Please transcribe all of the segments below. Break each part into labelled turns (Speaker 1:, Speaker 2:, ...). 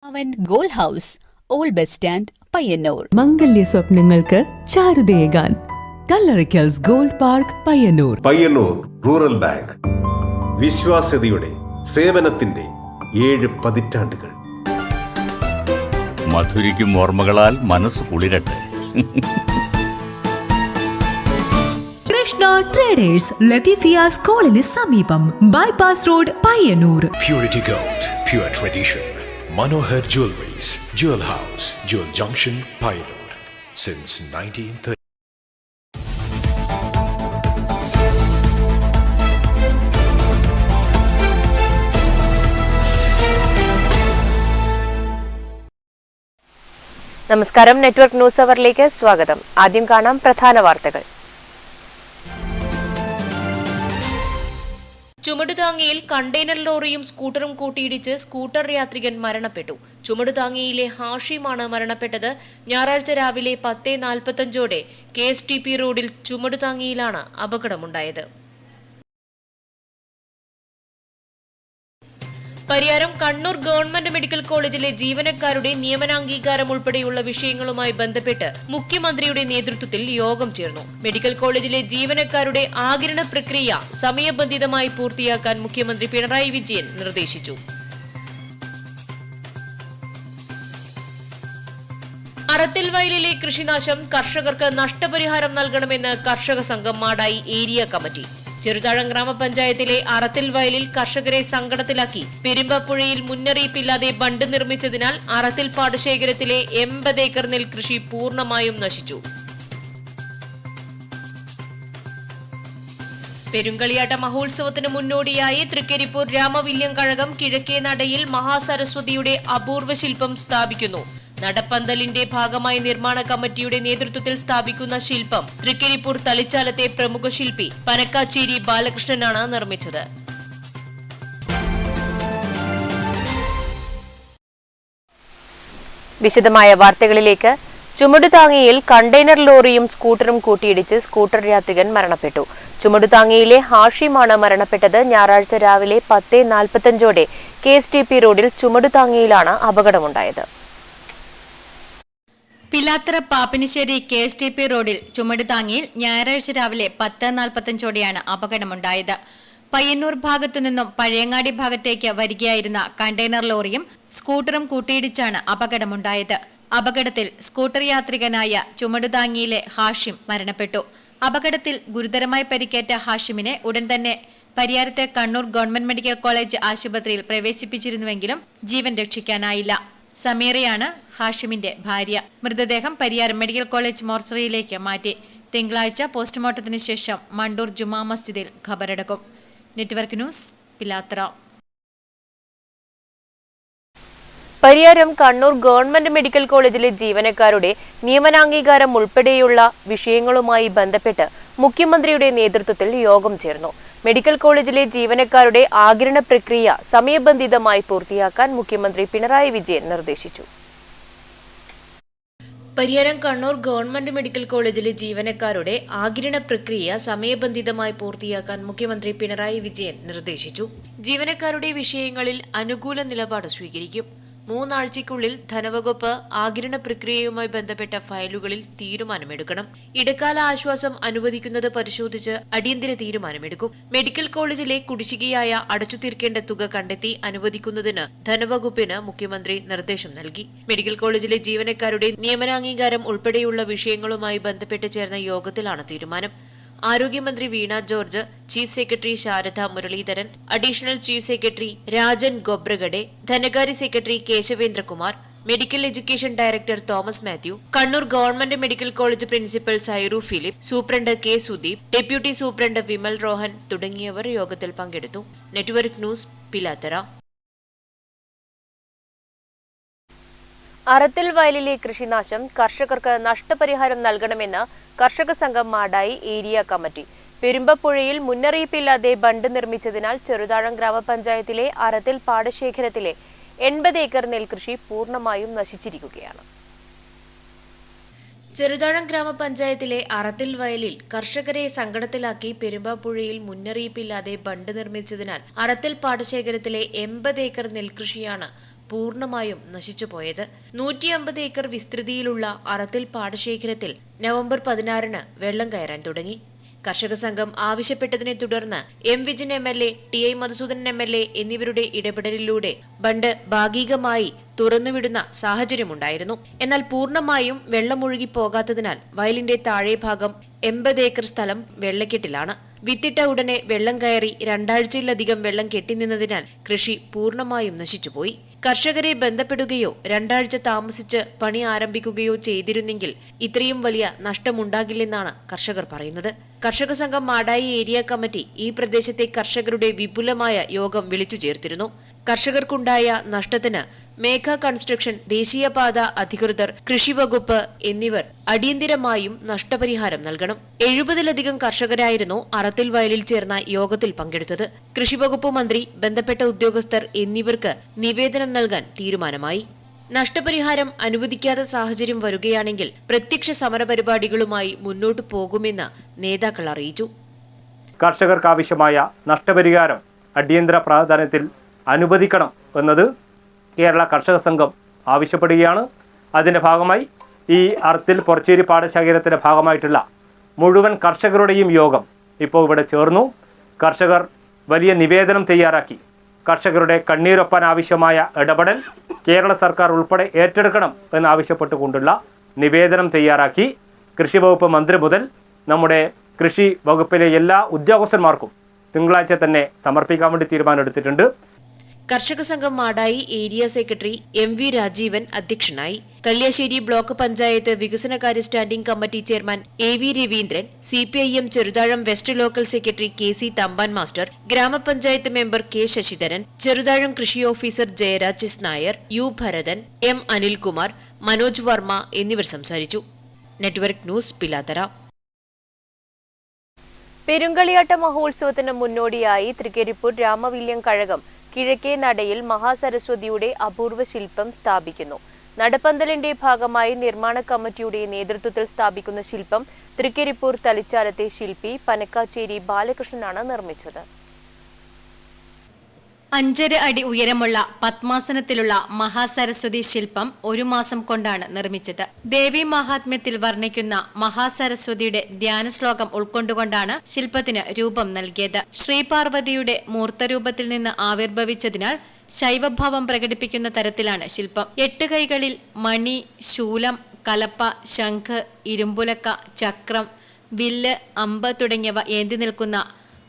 Speaker 1: അവൻ gold house, old bus stand, Payyanur.
Speaker 2: മംഗല്യ സ്വപ്നങ്ങൾക്ക് ചാരുതയേകാൻ Kallarickals gold park, Payyanur.
Speaker 3: Payyanur rural bank, വിശ്വാസ്യതയുടെ സേവനത്തിന്റെ 7 പതിറ്റാണ്ടുകൾ.
Speaker 4: മധുരിക്കും ഓർമ്മകളാൽ മനസ്സ് കുളിരട്ടെ.
Speaker 2: കൃഷ്ണ ട്രേഡേഴ്സ്, ലത്തീഫിയ സ്കൂളിന് സമീപം, bypass road, Payyanur.
Speaker 5: Purity Gold, pure tradition. Manohar Jewelries, Jewel House, Jewel Junction, Payyanur, since 1930.
Speaker 6: നമസ്കാരം, നെറ്റ്വർക്ക് ന്യൂസ് അവറിലേക്ക് സ്വാഗതം. ആദ്യം കാണാം പ്രധാന വാർത്തകൾ.
Speaker 7: ചുമടുതാങ്ങിയിൽ കണ്ടെയ്നർ ലോറിയും സ്കൂട്ടറും കൂട്ടിയിടിച്ച് സ്കൂട്ടർ യാത്രികൻ മരണപ്പെട്ടു. ചുമടുതാങ്ങിയിലെ ഹാഷിമാണ് മരണപ്പെട്ടത്. ഞായറാഴ്ച രാവിലെ 10:45 KSTP റോഡിൽ ചുമടുതാങ്ങിയിലാണ് അപകടമുണ്ടായത്. പരിയാരം കണ്ണൂർ ഗവൺമെന്റ് മെഡിക്കൽ കോളേജിലെ ജീവനക്കാരുടെ നിയമനാംഗീകാരം ഉൾപ്പെടെയുള്ള വിഷയങ്ങളുമായി ബന്ധപ്പെട്ട് മുഖ്യമന്ത്രിയുടെ നേതൃത്വത്തിൽ യോഗം ചേർന്നു. മെഡിക്കൽ കോളേജിലെ ജീവനക്കാരുടെ ആഗിരണ പ്രക്രിയ സമയബന്ധിതമായി പൂർത്തിയാക്കാൻ മുഖ്യമന്ത്രി പിണറായി വിജയൻ നിർദ്ദേശിച്ചു. അറത്തിൽ വയലിലെ കൃഷിനാശം, കർഷകർക്ക് നഷ്ടപരിഹാരം നൽകണമെന്ന് കർഷക സംഘം മാടായി ഏരിയ കമ്മിറ്റി. ചെറുതാഴം ഗ്രാമപഞ്ചായത്തിലെ അറത്തിൽ വയലിൽ കർഷകരെ സങ്കടത്തിലാക്കി പെരുമ്പപ്പുഴയിൽ മുന്നറിയിപ്പില്ലാതെ ബണ്ട് നിർമ്മിച്ചതിനാൽ അറത്തിൽ പാടശേഖരത്തിലെ 80 ഏക്കർ നെൽകൃഷി പൂർണ്ണമായും നശിച്ചു. പെരുങ്കളിയാട്ട മഹോത്സവത്തിന് മുന്നോടിയായി തൃക്കരിപ്പൂർ രാമവില്യം കഴകം കിഴക്കേ നടയിൽ മഹാസരസ്വതിയുടെ അപൂർവ ശില്പം സ്ഥാപിക്കുന്നു. നടപ്പന്തലിന്റെ ഭാഗമായി നിർമ്മാണ കമ്മിറ്റിയുടെ നേതൃത്വത്തിൽ സ്ഥാപിക്കുന്ന ശില്പം തൃക്കരിപ്പൂർ തളിച്ചാലത്തെ പ്രമുഖ ശില്പി പനക്കാച്ചേരി ബാലകൃഷ്ണനാണ് നിർമ്മിച്ചത്.
Speaker 6: വിശദമായ വാർത്തകളിലേക്ക്. ചുമടുതാങ്ങിയിൽ കണ്ടെയ്നർ ലോറിയും സ്കൂട്ടറും കൂട്ടിയിടിച്ച് സ്കൂട്ടർ യാത്രികൻ മരണപ്പെട്ടു. ചുമടുതാങ്ങിയിലെ ഹാഷിമാണ് മരണപ്പെട്ടത്. ഞായറാഴ്ച രാവിലെ 10:45 KSTP റോഡിൽ ചുമടുതാങ്ങിയിലാണ് അപകടമുണ്ടായത്.
Speaker 8: പിലാത്തറ പാപ്പിനിശ്ശേരി KSTP റോഡിൽ ചുമടുതാങ്ങിയിൽ ഞായറാഴ്ച രാവിലെ 10:45 അപകടമുണ്ടായത്. പയ്യന്നൂർ ഭാഗത്തുനിന്നും പഴയങ്ങാടി ഭാഗത്തേക്ക് വരികയായിരുന്ന കണ്ടെയ്നർ ലോറിയും സ്കൂട്ടറും കൂട്ടിയിടിച്ചാണ് അപകടമുണ്ടായത്. അപകടത്തിൽ സ്കൂട്ടർ യാത്രികനായ ചുമടുതാങ്ങിയിലെ ഹാഷിം മരണപ്പെട്ടു. അപകടത്തിൽ ഗുരുതരമായി പരിക്കേറ്റ ഹാഷിമിനെ ഉടൻ തന്നെ പരിയാരത്തെ കണ്ണൂർ ഗവൺമെന്റ് മെഡിക്കൽ കോളേജ് ആശുപത്രിയിൽ പ്രവേശിപ്പിച്ചിരുന്നുവെങ്കിലും ജീവൻ രക്ഷിക്കാനായില്ല. സമീറയാണ് ഹാഷിമിന്റെ ഭാര്യ. മൃതദേഹം പരിയാരം മെഡിക്കൽ കോളേജ് മോർച്ചറിയിലേക്ക് മാറ്റി. തിങ്കളാഴ്ച പോസ്റ്റ്മോർട്ടത്തിന് ശേഷം മണ്ടൂർ ജുമാ മസ്ജിദിൽ ഖബറടക്കും. Network news, Pilathara.
Speaker 6: Pariyaram Kannur government medical കോളേജിലെ ജീവനക്കാരുടെ നിയമനാംഗീകാരം ഉൾപ്പെടെയുള്ള വിഷയങ്ങളുമായി ബന്ധപ്പെട്ട് മുഖ്യമന്ത്രിയുടെ നേതൃത്വത്തിൽ യോഗം ചേർന്നു. മെഡിക്കൽ കോളേജിലെ ജീവനക്കാരുടെ ആഗിരണ പ്രക്രിയ സമയബന്ധിതമായി പൂർത്തിയാക്കാൻ മുഖ്യമന്ത്രി പിണറായി വിജയൻ നിർദ്ദേശിച്ചു.
Speaker 7: പരിയാരം കണ്ണൂർ ഗവൺമെന്റ് മെഡിക്കൽ കോളേജിലെ ജീവനക്കാരുടെ ആഗിരണ പ്രക്രിയ സമയബന്ധിതമായി പൂർത്തിയാക്കാൻ മുഖ്യമന്ത്രി പിണറായി വിജയൻ നിർദ്ദേശിച്ചു. ജീവനക്കാരുടെ വിഷയങ്ങളിൽ അനുകൂല നിലപാട് സ്വീകരിക്കും. 3 ആഴ്ചയ്ക്കുള്ളിൽ ധനവകുപ്പ് ആഗിരണ പ്രക്രിയയുമായി ബന്ധപ്പെട്ട ഫയലുകളിൽ തീരുമാനമെടുക്കണം. ഇടക്കാല ആശ്വാസം അനുവദിക്കുന്നത് പരിശോധിച്ച് അടിയന്തര തീരുമാനമെടുക്കും. മെഡിക്കൽ കോളേജിലെ കുടിശ്ശികയായ അടച്ചുതീർക്കേണ്ട തുക കണ്ടെത്തി അനുവദിക്കുന്നതിന് ധനവകുപ്പിന് മുഖ്യമന്ത്രി നിർദ്ദേശം നൽകി. മെഡിക്കൽ കോളേജിലെ ജീവനക്കാരുടെ നിയമനാംഗീകാരം ഉൾപ്പെടെയുള്ള വിഷയങ്ങളുമായി ബന്ധപ്പെട്ട് ചേർന്ന യോഗത്തിലാണ് തീരുമാനം. ആരോഗ്യമന്ത്രി Veena George, chief secretary Sharada Muraleedharan, additional chief secretary Rajan Khobragade, ധനകാര്യ secretary Keshavendrakumar, medical education director Thomas Mathew, Kannur government medical college principal Sairu Philip, superintendent K Sudeep, deputy superintendent Vimal Rohan തുടങ്ങിയവർ യോഗത്തിൽ പങ്കെടുത്തു. Network news, Pilathara.
Speaker 6: അറത്തിൽ വയലിലെ കൃഷിനാശം, കർഷകർക്ക് നഷ്ടപരിഹാരം നൽകണമെന്ന് കർഷക സംഘം മാടായി ഏരിയ കമ്മിറ്റി. പെരുമ്പപ്പുഴയിൽ മുന്നറിയിപ്പില്ലാതെ ബണ്ട് നിർമ്മിച്ചതിനാൽ ചെറുതാഴം ഗ്രാമപഞ്ചായത്തിലെ അറത്തിൽ പാടശേഖരത്തിലെ 80 ഏക്കർ നെൽകൃഷി പൂർണ്ണമായും നശിച്ചിരിക്കുകയാണ്.
Speaker 7: ചെറുതാഴം ഗ്രാമപഞ്ചായത്തിലെ അറത്തിൽ വയലിൽ കർഷകരെ സങ്കടത്തിലാക്കി പെരുമ്പാപ്പുഴയിൽ മുന്നറിയിപ്പില്ലാതെ ബണ്ട് നിർമ്മിച്ചതിനാൽ അറത്തിൽ പാടശേഖരത്തിലെ 80 ഏക്കർ നെൽകൃഷിയാണ് പൂർണ്ണമായും നശിച്ചുപോയത്. 150 ഏക്കർ വിസ്തൃതിയിലുള്ള അറത്തിൽ പാടശേഖരത്തിൽ നവംബർ 16-ന് വെള്ളം കയറാൻ തുടങ്ങി. കർഷക സംഘം ആവശ്യപ്പെട്ടതിനെ തുടർന്ന് M Vijin MLA, TI Madhusoodanan MLA എന്നിവരുടെ ഇടപെടലിലൂടെ ബണ്ട് ഭാഗികമായി തുറന്നുവിടുന്ന സാഹചര്യമുണ്ടായിരുന്നു. എന്നാൽ പൂർണ്ണമായും വെള്ളമൊഴുകി പോകാത്തതിനാൽ വയലിന്റെ താഴെ ഭാഗം 80 ഏക്കർ സ്ഥലം വെള്ളക്കെട്ടിലാണ്. വിത്തിട്ട ഉടനെ വെള്ളം കയറി 2 ആഴ്ചയിലധികം വെള്ളം കെട്ടിനിന്നതിനാൽ കൃഷി പൂർണ്ണമായും നശിച്ചുപോയി. കർഷകരെ ബന്ധപ്പെടുകയോ 2 ആഴ്ച താമസിച്ച് പണി ആരംഭിക്കുകയോ ചെയ്തിരുന്നെങ്കിൽ ഇത്രയും വലിയ നഷ്ടമുണ്ടാകില്ലെന്നാണ് കർഷകർ പറയുന്നത്. കർഷക സംഘം മാടായി ഏരിയ കമ്മിറ്റി ഈ പ്രദേശത്തെ കർഷകരുടെ വിപുലമായ യോഗം വിളിച്ചു ചേർത്തിരുന്നു. കർഷകർക്കുണ്ടായ നഷ്ടത്തിന് മേഘ കൺസ്ട്രക്ഷൻ, ദേശീയപാത അധികൃതർ, കൃഷിവകുപ്പ് എന്നിവർ അടിയന്തിരമായും നഷ്ടപരിഹാരം നൽകണം. 70-ലധികം കർഷകരായിരുന്നു അറത്തിൽ വയലിൽ ചേർന്ന യോഗത്തിൽ പങ്കെടുത്തത്. കൃഷിവകുപ്പ് മന്ത്രി, ബന്ധപ്പെട്ട ഉദ്യോഗസ്ഥർ എന്നിവർക്ക് നിവേദനം നൽകാൻ തീരുമാനമായി. നഷ്ടപരിഹാരം അനുവദിക്കാത്ത സാഹചര്യം വരുകയാണെങ്കിൽ പ്രത്യക്ഷ സമരപരിപാടികളുമായി മുന്നോട്ടു പോകുമെന്ന് നേതാക്കൾ അറിയിച്ചു.
Speaker 9: കർഷകർക്കാവശ്യമായ നഷ്ടപരിഹാരം അടിയന്തര പ്രാധാന്യത്തിൽ അനുവദിക്കണം എന്നത് കേരള കർഷക സംഘം ആവശ്യപ്പെടുകയാണ്. അതിൻ്റെ ഭാഗമായി ഈ അറത്തിൽ പൊറച്ചേരി പാടശേഖരത്തിൻ്റെ ഭാഗമായിട്ടുള്ള മുഴുവൻ കർഷകരുടെയും യോഗം ഇപ്പോൾ ഇവിടെ ചേർന്നു. കർഷകർ വലിയ നിവേദനം തയ്യാറാക്കി. കർഷകരുടെ കണ്ണീരൊപ്പാൻ ആവശ്യമായ ഇടപെടൽ കേരള സർക്കാർ ഉൾപ്പെടെ ഏറ്റെടുക്കണം എന്നാവശ്യപ്പെട്ടുകൊണ്ടുള്ള നിവേദനം തയ്യാറാക്കി. കൃഷി വകുപ്പ് മന്ത്രി മുതൽ നമ്മുടെ കൃഷി വകുപ്പിലെ എല്ലാ ഉദ്യോഗസ്ഥന്മാർക്കും തിങ്കളാഴ്ച തന്നെ സമർപ്പിക്കാൻ വേണ്ടി തീരുമാനമെടുത്തിട്ടുണ്ട്.
Speaker 7: കർഷക സംഘം Madayi area secretary MV Rajeevan അധ്യക്ഷനായി. കല്യാശ്ശേരി ബ്ലോക്ക് പഞ്ചായത്ത് വികസനകാര്യ standing committee chairman AV Raveendran, CPIM Cheruthazham west local secretary KC Thampan master, ഗ്രാമപഞ്ചായത്ത് മെമ്പർ K ശശിധരൻ, ചെറുതാഴം കൃഷി officer Jayaraj S Nair, U Bharathan, M Anilkumar, Manoj Varma എന്നിവർ സംസാരിച്ചു. Network news, Pilathara.
Speaker 6: പെരുങ്കളിയാട്ട മഹോത്സവത്തിന് മുന്നോടിയായി തൃക്കരിപ്പൂർ രാമവില്യം കഴകം കിഴക്കേ നടയിൽ മഹാസരസ്വതിയുടെ അപൂർവ ശില്പം സ്ഥാപിക്കുന്നു. നടപ്പന്തലിന്റെ ഭാഗമായി നിർമ്മാണ കമ്മിറ്റിയുടെ നേതൃത്വത്തിൽ സ്ഥാപിക്കുന്ന ശില്പം തൃക്കരിപ്പൂർ തലിച്ചാലത്തെ ശില്പി പനക്കാച്ചേരി ബാലകൃഷ്ണനാണ് നിർമ്മിച്ചത്.
Speaker 8: 5.5 അടി ഉയരമുള്ള പത്മാസനത്തിലുള്ള മഹാസരസ്വതി ശില്പം 1 മാസം കൊണ്ടാണ് നിർമ്മിച്ചത്. ദേവി മഹാത്മ്യത്തിൽ വർണ്ണിക്കുന്ന മഹാസരസ്വതിയുടെ ധ്യാന ശ്ലോകം ഉൾക്കൊണ്ടുകൊണ്ടാണ് ശില്പത്തിന് രൂപം നൽകിയത്. ശ്രീപാർവതിയുടെ മൂർത്തരൂപത്തിൽ നിന്ന് ആവിർഭവിച്ചതിനാൽ ശൈവഭാവം പ്രകടിപ്പിക്കുന്ന തരത്തിലാണ് ശില്പം. 8 കൈകളിൽ മണി, ശൂലം, കലപ്പ, ശംഖ്, ഇരുമ്പുലക്ക, ചക്രം, വില്ല്, അമ്പ് തുടങ്ങിയവ ഏന്തി നിൽക്കുന്ന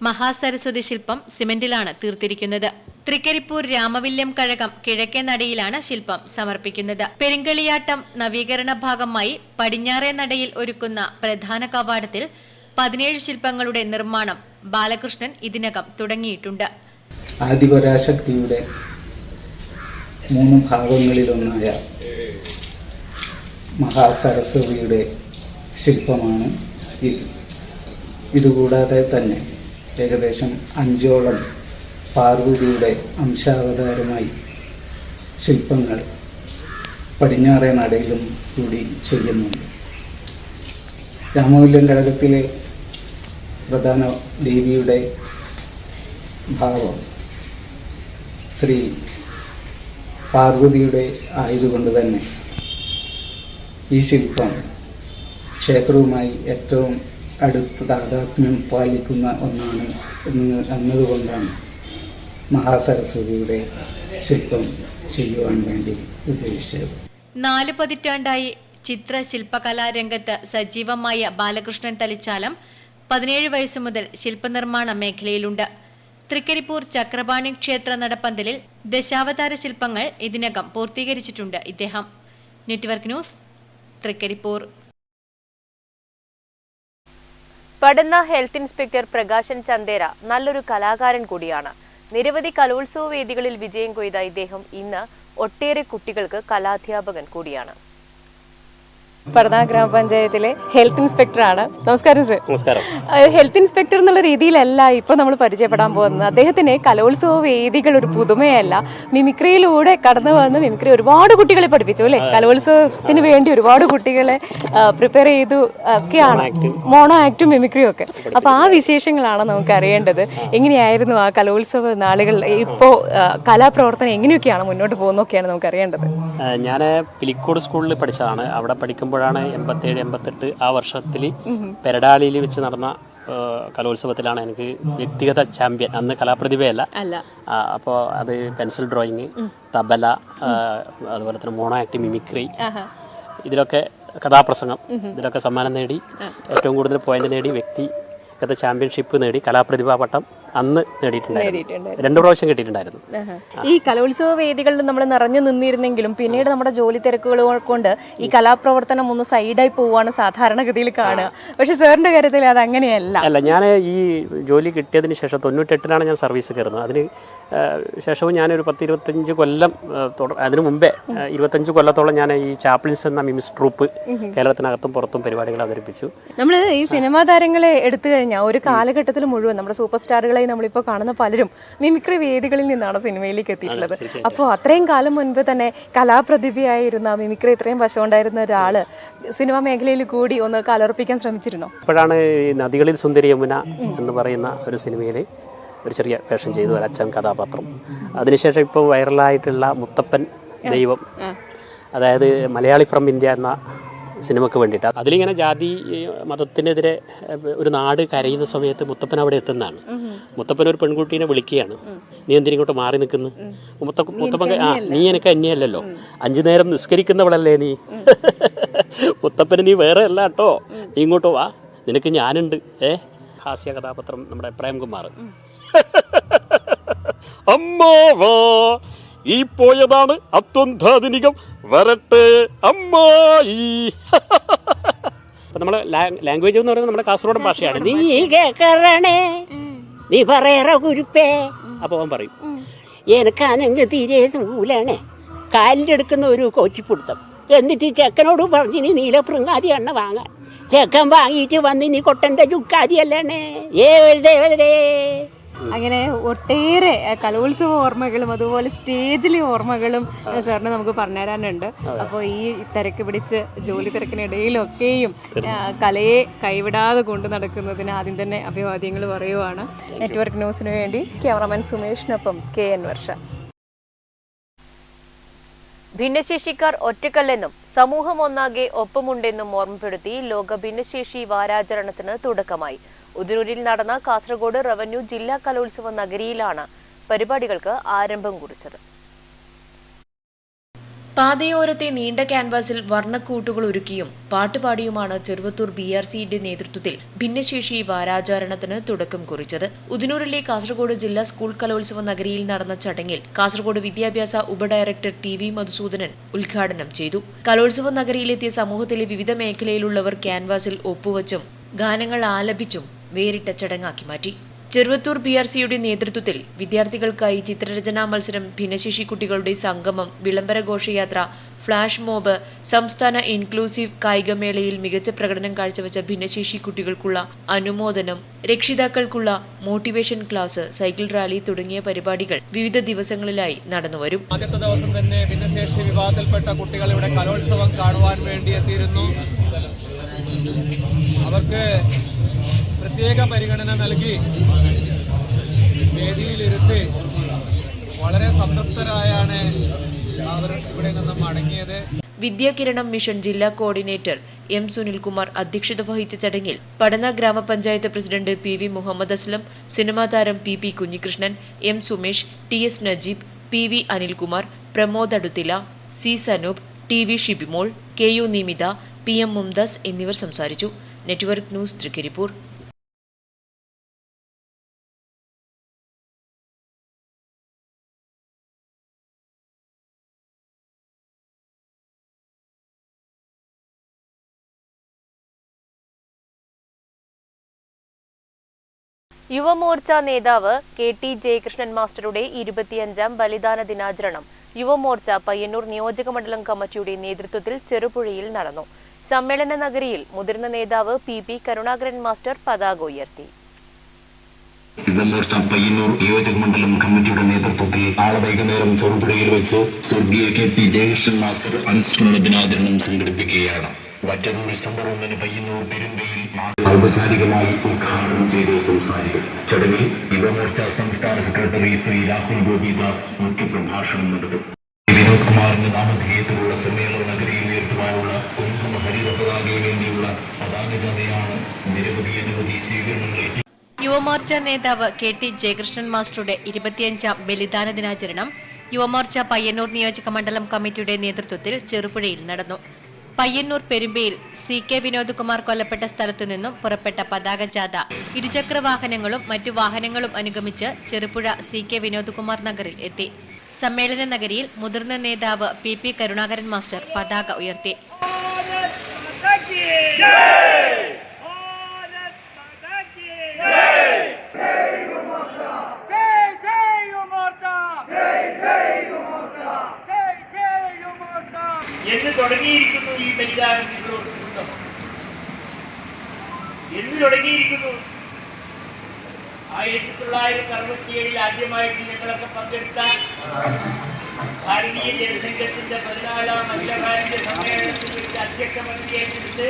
Speaker 8: മഹാസരസ്വതി ശില്പം സിമന്റിലാണ് തീർത്തിരിക്കുന്നത്. തൃക്കരിപ്പൂർ രാമവില്യം കഴകം കിഴക്കേ നടയിലാണ് ശില്പം സമർപ്പിക്കുന്നത്. പെരുങ്കളിയാട്ടം നവീകരണ ഭാഗമായി പടിഞ്ഞാറേ നടയിൽ ഒരുക്കുന്ന പ്രധാന കവാടത്തിൽ 17 ശില്പങ്ങളുടെ നിർമ്മാണം ബാലകൃഷ്ണൻ ഇതിനകം തുടങ്ങിയിട്ടുണ്ട്.
Speaker 10: ആദിപരാശക്തിയുടെ 3 ഭാഗങ്ങളിലൊന്നായ മഹാസരസ്വതിയുടെ ശില്പമാണ് ഇത്. ഇതുകൂടാതെ തന്നെ ഏകദേശം 5ഓളം പാർവതിയുടെ അംശാവതാരമായി ശില്പങ്ങൾ പടിഞ്ഞാറേ നടയിലും കൂടി ചെയ്യുന്നുണ്ട്. രാമവില്യം കഴകത്തിലെ പ്രധാന ദേവിയുടെ ഭാവം ശ്രീ പാർവതിയുടെ ആയതുകൊണ്ട് തന്നെ ഈ ശില്പം ക്ഷേത്രവുമായി ഏറ്റവും അടുത്ത താതാത്മ്യം പാലിക്കുന്ന ഒന്നാണ് എന്നതുകൊണ്ടാണ് മഹാസരസ്വതിയുടെ ശില്പം ചെയ്യുവാൻ വേണ്ടി ഉദ്ദേശിച്ചത്.
Speaker 8: 4 പതിറ്റാണ്ടായി ചിത്രശില്പകലാരംഗത്ത് സജീവമായ ബാലകൃഷ്ണൻ തലിച്ചാലം 17 വയസ്സു മുതൽ ശില്പനിർമ്മാണ മേഖലയിലുണ്ട്. തൃക്കരിപ്പൂർ ചക്രപാണി ക്ഷേത്ര നടപ്പന്തലിൽ ദശാവതാര ശില്പങ്ങൾ ഇതിനകം പൂർത്തീകരിച്ചിട്ടുണ്ട് ഇദ്ദേഹം. Network news, Trikaripur.
Speaker 6: Padanna health inspector Prakashan Chandera നല്ലൊരു കലാകാരൻ കൂടിയാണ്. നിരവധി കലോത്സവ വേദികളിൽ വിജയം കൊയ്ത ഇദ്ദേഹം ഇന്ന് ഒട്ടേറെ കുട്ടികൾക്ക് കലാധ്യാപകൻ കൂടിയാണ്. പടന്ന ഗ്രാമപഞ്ചായത്തിലെ ഹെൽത്ത് ഇൻസ്പെക്ടറാണ്. നമസ്കാരം സർ.
Speaker 9: നമസ്കാരം.
Speaker 6: ഹെൽത്ത് ഇൻസ്പെക്ടർ എന്നുള്ള രീതിയിലല്ല ഇപ്പോൾ നമ്മൾ പരിചയപ്പെടാൻ പോകുന്നത്. അദ്ദേഹത്തിന് കലോത്സവ വേദികൾ ഒരു പുതുമയല്ല, മിമിക്രിയിലൂടെ കടന്നു വന്ന് മിമിക്രി ഒരുപാട് കുട്ടികളെ പഠിപ്പിച്ചു അല്ലേ? കലോത്സവത്തിന് വേണ്ടി ഒരുപാട് കുട്ടികളെ പ്രിപ്പയർ ചെയ്തു ഒക്കെയാണ്, മോണോ ആക്ടും മിമിക്രിയും ഒക്കെ. അപ്പോൾ ആ വിശേഷങ്ങളാണ് നമുക്ക് അറിയേണ്ടത്. എങ്ങനെയായിരുന്നു ആ കലോത്സവ നാളുകൾ? ഇപ്പോൾ കലാപ്രവർത്തനം എങ്ങനെയൊക്കെയാണ് മുന്നോട്ട് പോകുന്നതൊക്കെയാണ് നമുക്ക് അറിയേണ്ടത്.
Speaker 11: ഞാൻ പിലിക്കോട് സ്കൂളിൽ പഠിച്ചതാണ്. അവിടെ പഠിക്കുമ്പോഴാണ് 87-88 ആ വർഷത്തിൽ പെരടാളിയിൽ വെച്ച് നടന്ന കലോത്സവത്തിലാണ് എനിക്ക് വ്യക്തിഗത ചാമ്പ്യൻ. അന്ന് കലാപ്രതിഭയല്ല, അപ്പോൾ അത് പെൻസിൽ ഡ്രോയിങ്, തബല, അതുപോലെ തന്നെ മോണോ ആക്ട്, മിമിക്രി, ഇതിലൊക്കെ കഥാപ്രസംഗം, ഇതിലൊക്കെ സമ്മാനം നേടി, ഏറ്റവും കൂടുതൽ പോയിന്റ് നേടി, വ്യക്തിഗത ചാമ്പ്യൻഷിപ്പ് നേടി, കലാപ്രതിഭാ പട്ടം അന്ന് നേടിയിട്ടുണ്ടായിരുന്നു. 2 പ്രാവശ്യം കിട്ടിയിട്ടുണ്ടായിരുന്നു.
Speaker 6: ഈ കലോത്സവ വേദികളിൽ നമ്മൾ നിറഞ്ഞു നിന്നിരുന്നെങ്കിലും പിന്നീട് നമ്മുടെ ജോലി തിരക്കുകൾ കൊണ്ട് ഈ കലാപ്രവർത്തനം ഒന്ന് സൈഡായി പോവാണ് സാധാരണഗതിയിൽ കാണുക. പക്ഷെ സാറിന്റെ കാര്യത്തിൽ അത് അങ്ങനെയല്ല.
Speaker 11: അല്ല, ഞാൻ ഈ ജോലി കിട്ടിയതിന് ശേഷം 98-ലാണ് ഞാൻ സർവീസ് കയറുന്നത്. അതിന് ശേഷവും ഞാനൊരു 10-25 കൊല്ലം, അതിനു മുമ്പേ 25 കൊല്ലത്തോളം ഞാൻ ഈ ചാപ്ലിൻസ് എന്ന മിമിക്സ് ട്രൂപ്പ് കേരളത്തിനകത്തും പുറത്തും പരിപാടികൾ അവതരിപ്പിച്ചു.
Speaker 6: നമ്മൾ ഈ സിനിമാ താരങ്ങളെ എടുത്തു കഴിഞ്ഞാൽ ഒരു കാലഘട്ടത്തിൽ മുഴുവൻ നമ്മുടെ സൂപ്പർ സ്റ്റാറുകളെ നമ്മളിപ്പോൾ കാണുന്ന പലരും മിമിക്രി വേദികളിൽ നിന്നാണ് സിനിമയിലേക്ക് എത്തിയിട്ടുള്ളത്. അപ്പോൾ അത്രയും കാലം മുൻപ് തന്നെ കലാപ്രതിഭയായിരുന്ന, മിമിക്രി ഇത്രയും വശമുണ്ടായിരുന്ന ഒരാള് സിനിമാ മേഖലയിൽ കൂടി ഒന്ന് കലർപ്പിക്കാൻ ശ്രമിച്ചിരുന്നു.
Speaker 11: അപ്പോഴാണ് ഈ നദികളിൽ സുന്ദരി യമുന എന്ന് പറയുന്ന ഒരു സിനിമയിൽ ഒരു ചെറിയ വേഷം ചെയ്തു, ഒരു അച്ഛൻ കഥാപാത്രം. അതിനുശേഷം ഇപ്പോൾ വൈറലായിട്ടുള്ള മുത്തപ്പൻ ദൈവം, അതായത് മലയാളി ഫ്രം ഇന്ത്യ എന്ന സിനിമയ്ക്ക് വേണ്ടിയിട്ട് അതിലിങ്ങനെ ജാതി മതത്തിനെതിരെ ഒരു നാട് കരയുന്ന സമയത്ത് മുത്തപ്പൻ അവിടെ എത്തുന്നതാണ്. മുത്തപ്പൻ ഒരു പെൺകുട്ടീനെ വിളിക്കുകയാണ്, നീ എന്തിനിങ്ങോട്ട് മാറി നിൽക്കുന്നു? മുത്തപ്പൻ നീ എനിക്ക് അന്യല്ലല്ലോ, 5 നേരം നിസ്കരിക്കുന്നവളല്ലേ നീ, മുത്തപ്പന് നീ വേറെ അല്ല കേട്ടോ, നീ ഇങ്ങോട്ടോ വാ, നിനക്ക് ഞാനുണ്ട്. ഹാസ്യ കഥാപാത്രം നമ്മുടെ പ്രേംകുമാർ. അമ്മാവാ ഈ പോയതാണ് അത്വന്താധുനികം, വരട്ടെ അമ്മായി. നമ്മൾ ലാംഗ്വേജ് എന്ന് പറയുന്നത് നമ്മുടെ കാസർഗോഡ് ഭാഷയാണ്. നീ കേക്കറണേ, നീ പറയറ കുരുപ്പേ. അപ്പോൾ അവൻ പറയും, എനക്കാണെങ്കിൽ തീരെ സൂലാണ്, കാലിൻ്റെ എടുക്കുന്ന ഒരു കോച്ചിപ്പിടുത്തം. എന്നിട്ട് ചെക്കനോട് പറഞ്ഞ് നീ നീലപ്പൃങ്ങാതി എണ്ണ വാങ്ങാൻ. ചെക്കൻ വാങ്ങിയിട്ട് വന്ന് നീ കൊട്ടൻ്റെ ചുക്കാതി അല്ലേ
Speaker 6: അങ്ങനെ ഒട്ടേറെ കലോത്സവ ഓർമ്മകളും അതുപോലെ സ്റ്റേജിലെ ഓർമ്മകളും സാറിന് നമുക്ക് പറഞ്ഞുതരാനുണ്ട്. അപ്പോൾ ഈ തിരക്ക് പിടിച്ച് ജോലി തിരക്കിനിടയിലൊക്കെയും കലയെ കൈവിടാതെ കൊണ്ടു നടക്കുന്നതിന് ആദ്യം തന്നെ അഭിവാദ്യങ്ങൾ പറയുവാണ്. നെറ്റ്വർക്ക് ന്യൂസിന് വേണ്ടി ക്യാമറാമാൻ സുമേഷിനൊപ്പം KN വർഷ. ഭിന്നശേഷിക്കാർ ഒറ്റക്കല്ലെന്നും സമൂഹം ഒന്നാകെ ഒപ്പമുണ്ടെന്നും ഓർമ്മപ്പെടുത്തി ലോക ഭിന്നശേഷി വാരാചരണത്തിന് തുടക്കമായി. ഉദനൂരിൽ നടന്ന കാസർഗോഡ് റവന്യൂ ജില്ലാ കലോത്സവ നഗരിയിലാണ് പരിപാടികൾക്ക് ആരംഭം കുറിച്ചത്.
Speaker 7: പാതയോരത്തെ നീണ്ട ക്യാൻവാസിൽ വർണ്ണക്കൂട്ടുകൾ ഒരുക്കിയും പാട്ടുപാടിയുമാണ് ചെറുവത്തൂർ BRCയുടെ നേതൃത്വത്തിൽ ഭിന്നശേഷി വാരാചരണത്തിന് തുടക്കം കുറിച്ചത്. ഉദനൂരിലെ കാസർഗോഡ് ജില്ലാ സ്കൂൾ കലോത്സവ നഗരിയിൽ നടന്ന ചടങ്ങിൽ കാസർഗോഡ് വിദ്യാഭ്യാസ ഉപഡയറക്ടർ TV മധുസൂദനൻ ഉദ്ഘാടനം ചെയ്തു. കലോത്സവ നഗരിയിലെത്തിയ സമൂഹത്തിലെ വിവിധ മേഖലയിലുള്ളവർ ക്യാൻവാസിൽ ഒപ്പുവച്ചും ഗാനങ്ങൾ ആലപിച്ചും വേറിട്ട ചടങ്ങാക്കി മാറ്റി. ചെറുവത്തൂർ BRCയുടെ നേതൃത്വത്തിൽ വിദ്യാർത്ഥികൾക്കായി ചിത്രരചനാ മത്സരം, ഭിന്നശേഷി കുട്ടികളുടെ സംഗമം, വിളംബര ഘോഷയാത്ര, ഫ്ലാഷ് മോബ്, സംസ്ഥാന ഇൻക്ലൂസീവ് കായികമേളയിൽ മികച്ച പ്രകടനം കാഴ്ചവെച്ച ഭിന്നശേഷി കുട്ടികൾക്കുള്ള അനുമോദനം, രക്ഷിതാക്കൾക്കുള്ള മോട്ടിവേഷൻ ക്ലാസ്, സൈക്കിൾ റാലി തുടങ്ങിയ പരിപാടികൾ വിവിധ ദിവസങ്ങളിലായി നടന്നുവരും.
Speaker 12: ആദ്യത്തെ ദിവസം തന്നെ ഭിന്നശേഷി വിഭാഗത്തിൽപ്പെട്ട കുട്ടികൾ ഇവിടെ കലോത്സവം കാണുവാൻ വേണ്ടി എത്തിയിരുന്നു. അവർക്ക് പ്രത്യേക പരിഗണന നൽകി വേദിയിലിരുത്തി വളരെ സംതൃപ്തരായാണ് അവർ ഇവിടെ നിന്നും മടങ്ങിയത്.
Speaker 7: വിദ്യാകിരണം മിഷൻ ജില്ലാ കോർഡിനേറ്റർ M. സുനിൽകുമാർ അധ്യക്ഷത വഹിച്ച ചടങ്ങിൽ പടന്ന ഗ്രാമപഞ്ചായത്ത് president PV Muhammad Aslam, cinema താരം PP Kunhikrishnan, M. Sumesh, TS Najeeb, PV Anilkumar, Pramod Aduthila, C. Sanoop, TV Shibimol, KU Nimitha, PM Mumtaz എന്നിവർ സംസാരിച്ചു. Network news Trikaripur.
Speaker 6: യുവമോർച്ച നേതാവ് KT ജയകൃഷ്ണൻ മാസ്റ്ററുടെ 25ാം ബലിദാന ദിനാചരണം യുവമോർച്ച പയ്യന്നൂർ നിയോജകമണ്ഡലം കമ്മിറ്റിയുടെ നേതൃത്വത്തിൽ ചെറുപുഴയിൽ നടന്നു. സമ്മേളന നഗരിയിൽ മുതിർന്ന നേതാവ് PP കരുണാകരൻ മാസ്റ്റർ പതാക ഉയർത്തി.
Speaker 13: യുവമോർച്ച പയ്യന്നൂർ നിയോജക മണ്ഡലം കമ്മിറ്റിയുടെ നേതൃത്വത്തിൽ നാളെ വൈകുന്നേരം ചെറുപുഴയിൽ വെച്ച് സ്വർഗീയ KP ജയകൃഷ്ണൻ മാസ്റ്റർ അനുസ്മരണ ദിനാചരണം സംഘടിപ്പിക്കുകയാണ്. മറ്റൊരു ഡിസംബർ 1 പയ്യന്നൂർ പെരുമ്പയിൽ ഔപചാരികമായി ഉദ്ഘാടനം ചെയ്ത് സംസാരിക്കും. ചടങ്ങിൽ യുവമോർച്ച സംസ്ഥാന സെക്രട്ടറി ശ്രീ രാഹുൽ ഗോപിദാസ് മുഖ്യപ്രഭാഷണം നടത്തും. വിനോദ് കുമാറിന്റെ നാമധേയത്തിലുള്ള സമ്മേളന നഗരിയിൽ ഉയർത്തുവാനുള്ള കുങ്കുമ ഹരിത പതാകയിലേന്തിയുള്ള പതാകജാഥയാണ് നിരവധി സ്വീകരണങ്ങൾ.
Speaker 8: യുവമോർച്ച നേതാവ് KT ജയകൃഷ്ണൻ മാസ്റ്ററുടെ 25ാം ബലിദാന ദിനാചരണം യുവമോർച്ച പയ്യന്നൂർ നിയോജക മണ്ഡലം കമ്മിറ്റിയുടെ നേതൃത്വത്തിൽ ചെറുപുഴയിൽ നടന്നു. പയ്യന്നൂർ പെരുമ്പയിൽ CK വിനോദ് കുമാർ കൊല്ലപ്പെട്ട സ്ഥലത്തു നിന്നും പുറപ്പെട്ട പതാക ജാഥ ഇരുചക്ര വാഹനങ്ങളും മറ്റു വാഹനങ്ങളും അനുഗമിച്ച് ചെറുപുഴ CK വിനോദ് കുമാർ നഗറിൽ എത്തി. സമ്മേളന നഗരിയിൽ മുതിർന്ന നേതാവ് PP കരുണാകരൻ മാസ്റ്റർ പതാക ഉയർത്തി.
Speaker 14: എന്ന് തുടങ്ങിയിരിക്കുന്നു ഈ ബലിദാനത്തിലുള്ള പുസ്തകം. എന്ന് തുടങ്ങിയിരിക്കുന്നു 1967 ആദ്യമായിട്ട് ഞങ്ങളൊക്കെ പങ്കെടുത്ത ഭാരതീയ ജനസംഘത്തിന്റെ 14ാം അഖില ഭാരതീയ സമ്മേളനത്തിൽ വെച്ച് അധ്യക്ഷ പദവിയേറ്റെടുത്ത്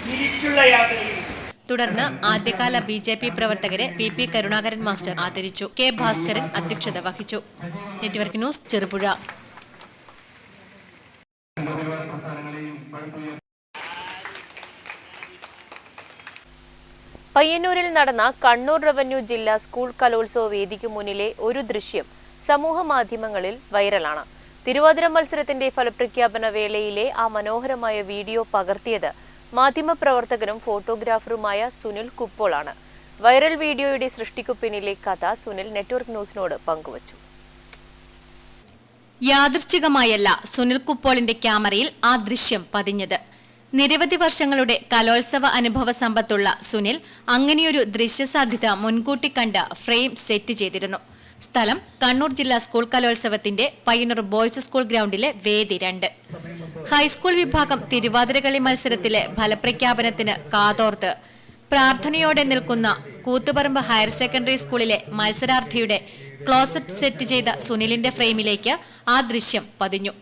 Speaker 14: തിരിച്ചുള്ള യാത്രയിൽ
Speaker 8: തുടർന്ന് ആദ്യകാല BJP പ്രവർത്തകരെ PP കരുണാകരൻ മാസ്റ്റർ ആദരിച്ചു. K ഭാസ്കരൻ അധ്യക്ഷത വഹിച്ചു. Network news Cherupuzha.
Speaker 6: പയ്യന്നൂരിൽ നടന്ന കണ്ണൂർ റവന്യൂ ജില്ലാ സ്കൂൾ കലോത്സവ വേദിക്ക് മുന്നിലെ ഒരു ദൃശ്യം സമൂഹ മാധ്യമങ്ങളിൽ വൈറലാണ്. തിരുവാതിര മത്സരത്തിന്റെ ഫലപ്രഖ്യാപന വേളയിലെ ആ മനോഹരമായ വീഡിയോ പകർത്തിയത് മാധ്യമപ്രവർത്തകനും ഫോട്ടോഗ്രാഫറുമായ സുനിൽ കുപ്പോളാണ്. വൈറൽ വീഡിയോയുടെ സൃഷ്ടിക്കു പിന്നിലെ കഥ സുനിൽ നെറ്റ്വർക്ക് ന്യൂസിനോട് പങ്കുവച്ചു.
Speaker 8: യാദൃശ്ചികമായല്ല സുനിൽ കുപ്പോളിന്റെ ക്യാമറയിൽ ആ ദൃശ്യം പതിഞ്ഞത്. നിരവധി വർഷങ്ങളുടെ കലോത്സവ അനുഭവ സമ്പത്തുള്ള സുനിൽ അങ്ങനെയൊരു ദൃശ്യസാധ്യത മുൻകൂട്ടി കണ്ട് ഫ്രെയിം സെറ്റ് ചെയ്തിരുന്നു. സ്ഥലം കണ്ണൂർ ജില്ലാ സ്കൂൾ കലോത്സവത്തിന്റെ പയ്യന്നൂർ ബോയ്സ് സ്കൂൾ ഗ്രൗണ്ടിലെ വേദി 2. ഹൈസ്കൂൾ വിഭാഗം തിരുവാതിരകളി മത്സരത്തിലെ ഫലപ്രഖ്യാപനത്തിന് കാതോർത്ത് പ്രാർത്ഥനയോടെ നിൽക്കുന്ന കൂത്തുപറമ്പ് ഹയർ സെക്കൻഡറി സ്കൂളിലെ മത്സരാർത്ഥിയുടെ ക്ലോസപ്പ് സെറ്റ് ചെയ്ത സുനിലിന്റെ ഫ്രെയിമിലേക്ക് ആ ദൃശ്യം പതിഞ്ഞു.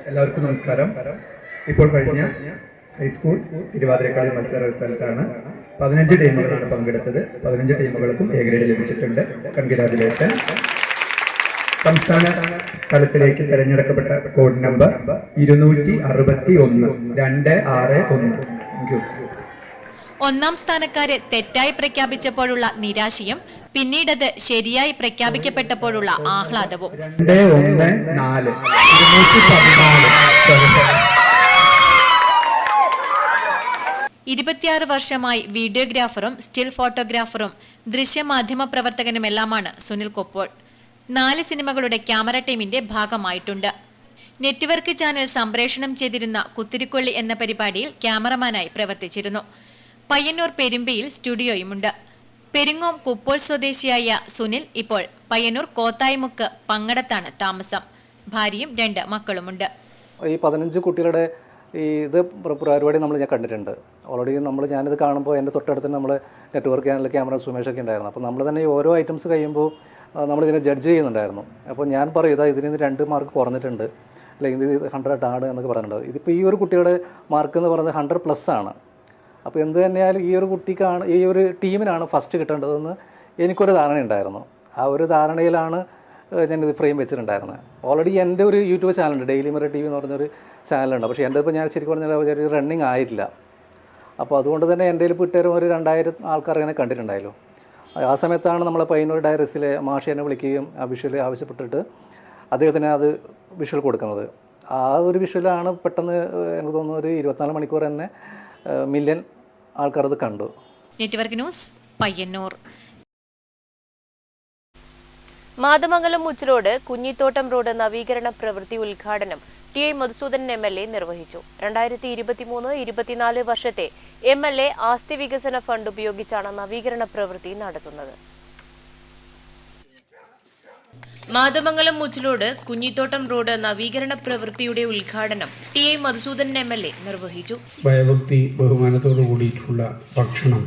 Speaker 10: എല്ലാവർക്കും നമസ്കാരം. ഇപ്പോൾ കഴിഞ്ഞ ഹൈസ്കൂൾ തിരുവാതിരക്കളി മത്സര റിസൾട്ടാണ്. 15 ടീമുകളാണ് പങ്കെടുത്തത്. 15 ടീമുകൾക്കും A ഗ്രേഡ് ലഭിച്ചിട്ടുണ്ട്. കൺഗ്രാജുലേഷൻ. സംസ്ഥാന തലത്തിലേക്ക് തിരഞ്ഞെടുക്കപ്പെട്ട കോഡ് നമ്പർ 261 261.
Speaker 8: ഒന്നാം സ്ഥാനക്കാരെ തെറ്റായി പ്രഖ്യാപിച്ചപ്പോഴുള്ള നിരാശയും പിന്നീടത് ശരിയായി പ്രഖ്യാപിക്കപ്പെട്ടപ്പോഴുള്ള ആഹ്ലാദവും.
Speaker 10: 214
Speaker 8: 26 വർഷമായി വീഡിയോഗ്രാഫറും സ്റ്റിൽ ഫോട്ടോഗ്രാഫറും ദൃശ്യമാധ്യമ പ്രവർത്തകനുമെല്ലാമാണ് സുനിൽ കുപ്പോൾ. 4 സിനിമകളുടെ ക്യാമറ ടീമിന്റെ ഭാഗമായിട്ടുണ്ട്. നെറ്റ്വർക്ക് ചാനൽ സംപ്രേഷണം ചെയ്തിരുന്ന കുത്തിരിക്കൊള്ളി എന്ന പരിപാടിയിൽ ക്യാമറമാനായി പ്രവർത്തിച്ചിരുന്നു. പയ്യന്നൂർ പെരുമ്പയിൽ സ്റ്റുഡിയോയുമുണ്ട്. പെരിങ്ങോം കുപ്പോൾ സ്വദേശിയായ സുനിൽ ഇപ്പോൾ പയ്യന്നൂർ കോത്തായിമുക്ക് പങ്ങടത്താണ് താമസം. ഭാര്യയും 2 മക്കളുമുണ്ട്.
Speaker 11: ഈ 15 കുട്ടികളുടെ ഇത് പരിപാടി ഞാൻ കണ്ടിട്ടുണ്ട് ഓൾറെഡി. ഞാനിത് കാണുമ്പോൾ എൻ്റെ തൊട്ടടുത്ത് നമ്മൾ നെറ്റ്വർക്ക് ചാനൽ ക്യാമറ സുമേഷൊക്കെ ഉണ്ടായിരുന്നു. അപ്പോൾ നമ്മൾ തന്നെ ഈ ഓരോ ഐറ്റംസ് കഴിയുമ്പോൾ നമ്മളിതിനെ ജഡ്ജ് ചെയ്യുന്നുണ്ടായിരുന്നു. അപ്പോൾ ഞാൻ പറയും ഇതിന് 2 മാർക്ക് കുറഞ്ഞിട്ടുണ്ട്, അല്ലെങ്കിൽ ഇത് 100 ആണ് എന്നൊക്കെ പറയുന്നുണ്ട്. ഇതിപ്പോൾ ഈ ഒരു കുട്ടിയുടെ മാർക്ക് എന്ന് പറയുന്നത് 100+ ആണ്. അപ്പോൾ എന്ത് തന്നെയായാലും ഈ ഒരു കുട്ടിക്കാണ്, ഈ ഒരു ടീമിനാണ് ഫസ്റ്റ് കിട്ടേണ്ടതെന്ന് എനിക്കൊരു ധാരണ ഉണ്ടായിരുന്നു. ആ ഒരു ധാരണയിലാണ് ഞാനിത് ഫ്രെയിം വെച്ചിട്ടുണ്ടായിരുന്നത്. ഓൾറെഡി എൻ്റെ ഒരു യൂട്യൂബ് ചാനലുണ്ട്, ഡെയിലി മിറർ TV എന്ന് പറഞ്ഞൊരു ചാനലുണ്ട്. പക്ഷേ എൻ്റെ ഇപ്പോൾ ഞാൻ ശരിക്കും പറഞ്ഞാൽ ഒരു റണ്ണിങ് ആയിട്ടില്ല. അപ്പോൾ അതുകൊണ്ട് തന്നെ എൻ്റെ കയ്യിൽ പിട്ടേരും ഒരു 2000 ആൾക്കാർ അങ്ങനെ കണ്ടിട്ടുണ്ടായല്ലോ. ആ സമയത്താണ് നമ്മളെ പയ്യന്നൂർ ഡയറസിലെ മാഷി എന്നെ വിളിക്കുകയും ആ വിഷ്വൽ ആവശ്യപ്പെട്ടിട്ട് അദ്ദേഹത്തിന് അത് വിഷ്വൽ കൊടുക്കുന്നത്. ആ ഒരു വിഷ്വലാണ് പെട്ടെന്ന് എനിക്ക് തോന്നുന്നു ഒരു 24 മണിക്കൂർ തന്നെ മില്യൺ ആൾക്കാർ അത് കണ്ടു.
Speaker 8: Network news Payyanur.
Speaker 6: Mathamangalam Muchilot Kunhithottam road നവീകരണ പ്രവൃത്തി ഉദ്ഘാടനം ടി.ഐ. മധുസൂദനൻ MLA നിർവഹിച്ചു. 2023-24 വർഷത്തെ MLA ആസ്തി വികസന ഫണ്ട് ഉപയോഗിച്ചാണ് നവീകരണ പ്രവൃത്തി നടത്തുന്നത്. മാതമംഗലം മുച്ചിലോട് കുഞ്ഞിത്തോട്ടം റോഡ് നവീകരണ പ്രവൃത്തിയുടെ ഉദ്ഘാടനം ടി.ഐ. മധുസൂദനൻ MLA നിർവഹിച്ചു.
Speaker 10: ഭയഭക്തി ബഹുമാനത്തോടു കൂടിയിട്ടുള്ള ഭക്ഷണം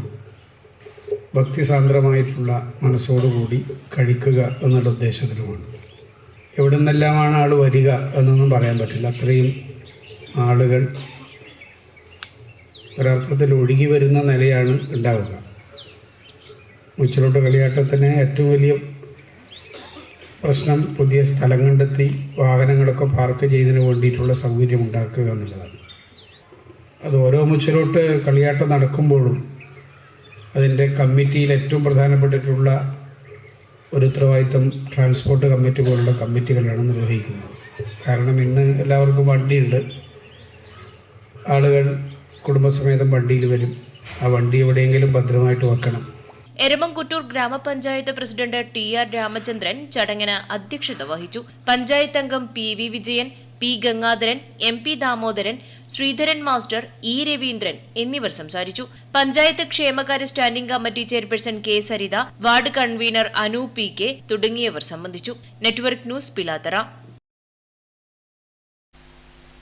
Speaker 10: ഭക്തിസാന്ദ്രമായിട്ടുള്ള മനസ്സോടുകൂടി കഴിക്കുക എന്നുള്ള ഉദ്ദേശത്തിലുമാണ്. എവിടെ നിന്നെല്ലാമാണ് ആൾ വരിക എന്നൊന്നും പറയാൻ പറ്റില്ല. അത്രയും ആളുകൾ ഒരർത്ഥത്തിൽ ഒഴുകി വരുന്ന നിലയാണ് ഉണ്ടാവുക. മുച്ചിലോട്ട് കളിയാട്ടത്തിന് ഏറ്റവും വലിയ പ്രശ്നം പുതിയ സ്ഥലം കണ്ടെത്തി വാഹനങ്ങളൊക്കെ പാർക്ക് ചെയ്യുന്നതിന് വേണ്ടിയിട്ടുള്ള സൗകര്യം ഉണ്ടാക്കുക എന്നുള്ളതാണ്. അത് ഓരോ മുച്ചിലോട്ട് കളിയാട്ടം നടക്കുമ്പോഴും അതിൻ്റെ കമ്മിറ്റിയിൽ ഏറ്റവും പ്രധാനപ്പെട്ടിട്ടുള്ള ഒരു ഉത്തരവാദിത്തം ട്രാൻസ്പോർട്ട് കമ്മിറ്റി പോലുള്ള കമ്മിറ്റികളാണ് നിർവഹിക്കുന്നത്. കാരണം ഇന്ന് എല്ലാവർക്കും വണ്ടിയുണ്ട്. ആളുകൾ കുടുംബസമേതം വണ്ടിയിൽ വരും. ആ വണ്ടി എവിടെയെങ്കിലും ഭദ്രമായിട്ട് വെക്കണം.
Speaker 6: എരമംകുറ്റൂർ ഗ്രാമപഞ്ചായത്ത് പ്രസിഡന്റ് TR രാമചന്ദ്രൻ ചടങ്ങിന് അധ്യക്ഷത വഹിച്ചു. പഞ്ചായത്ത് അംഗം PV Vijayan, P Gangadharan, MP Damodaran, Sreedharan master, E Raveendran എന്നിവർ സംസാരിച്ചു. പഞ്ചായത്ത് ക്ഷേമകാര്യ standing committee chairperson K Saritha, ward convener Anu PK തുടങ്ങിയവർ സംബന്ധിച്ചു. Network news Pilathara.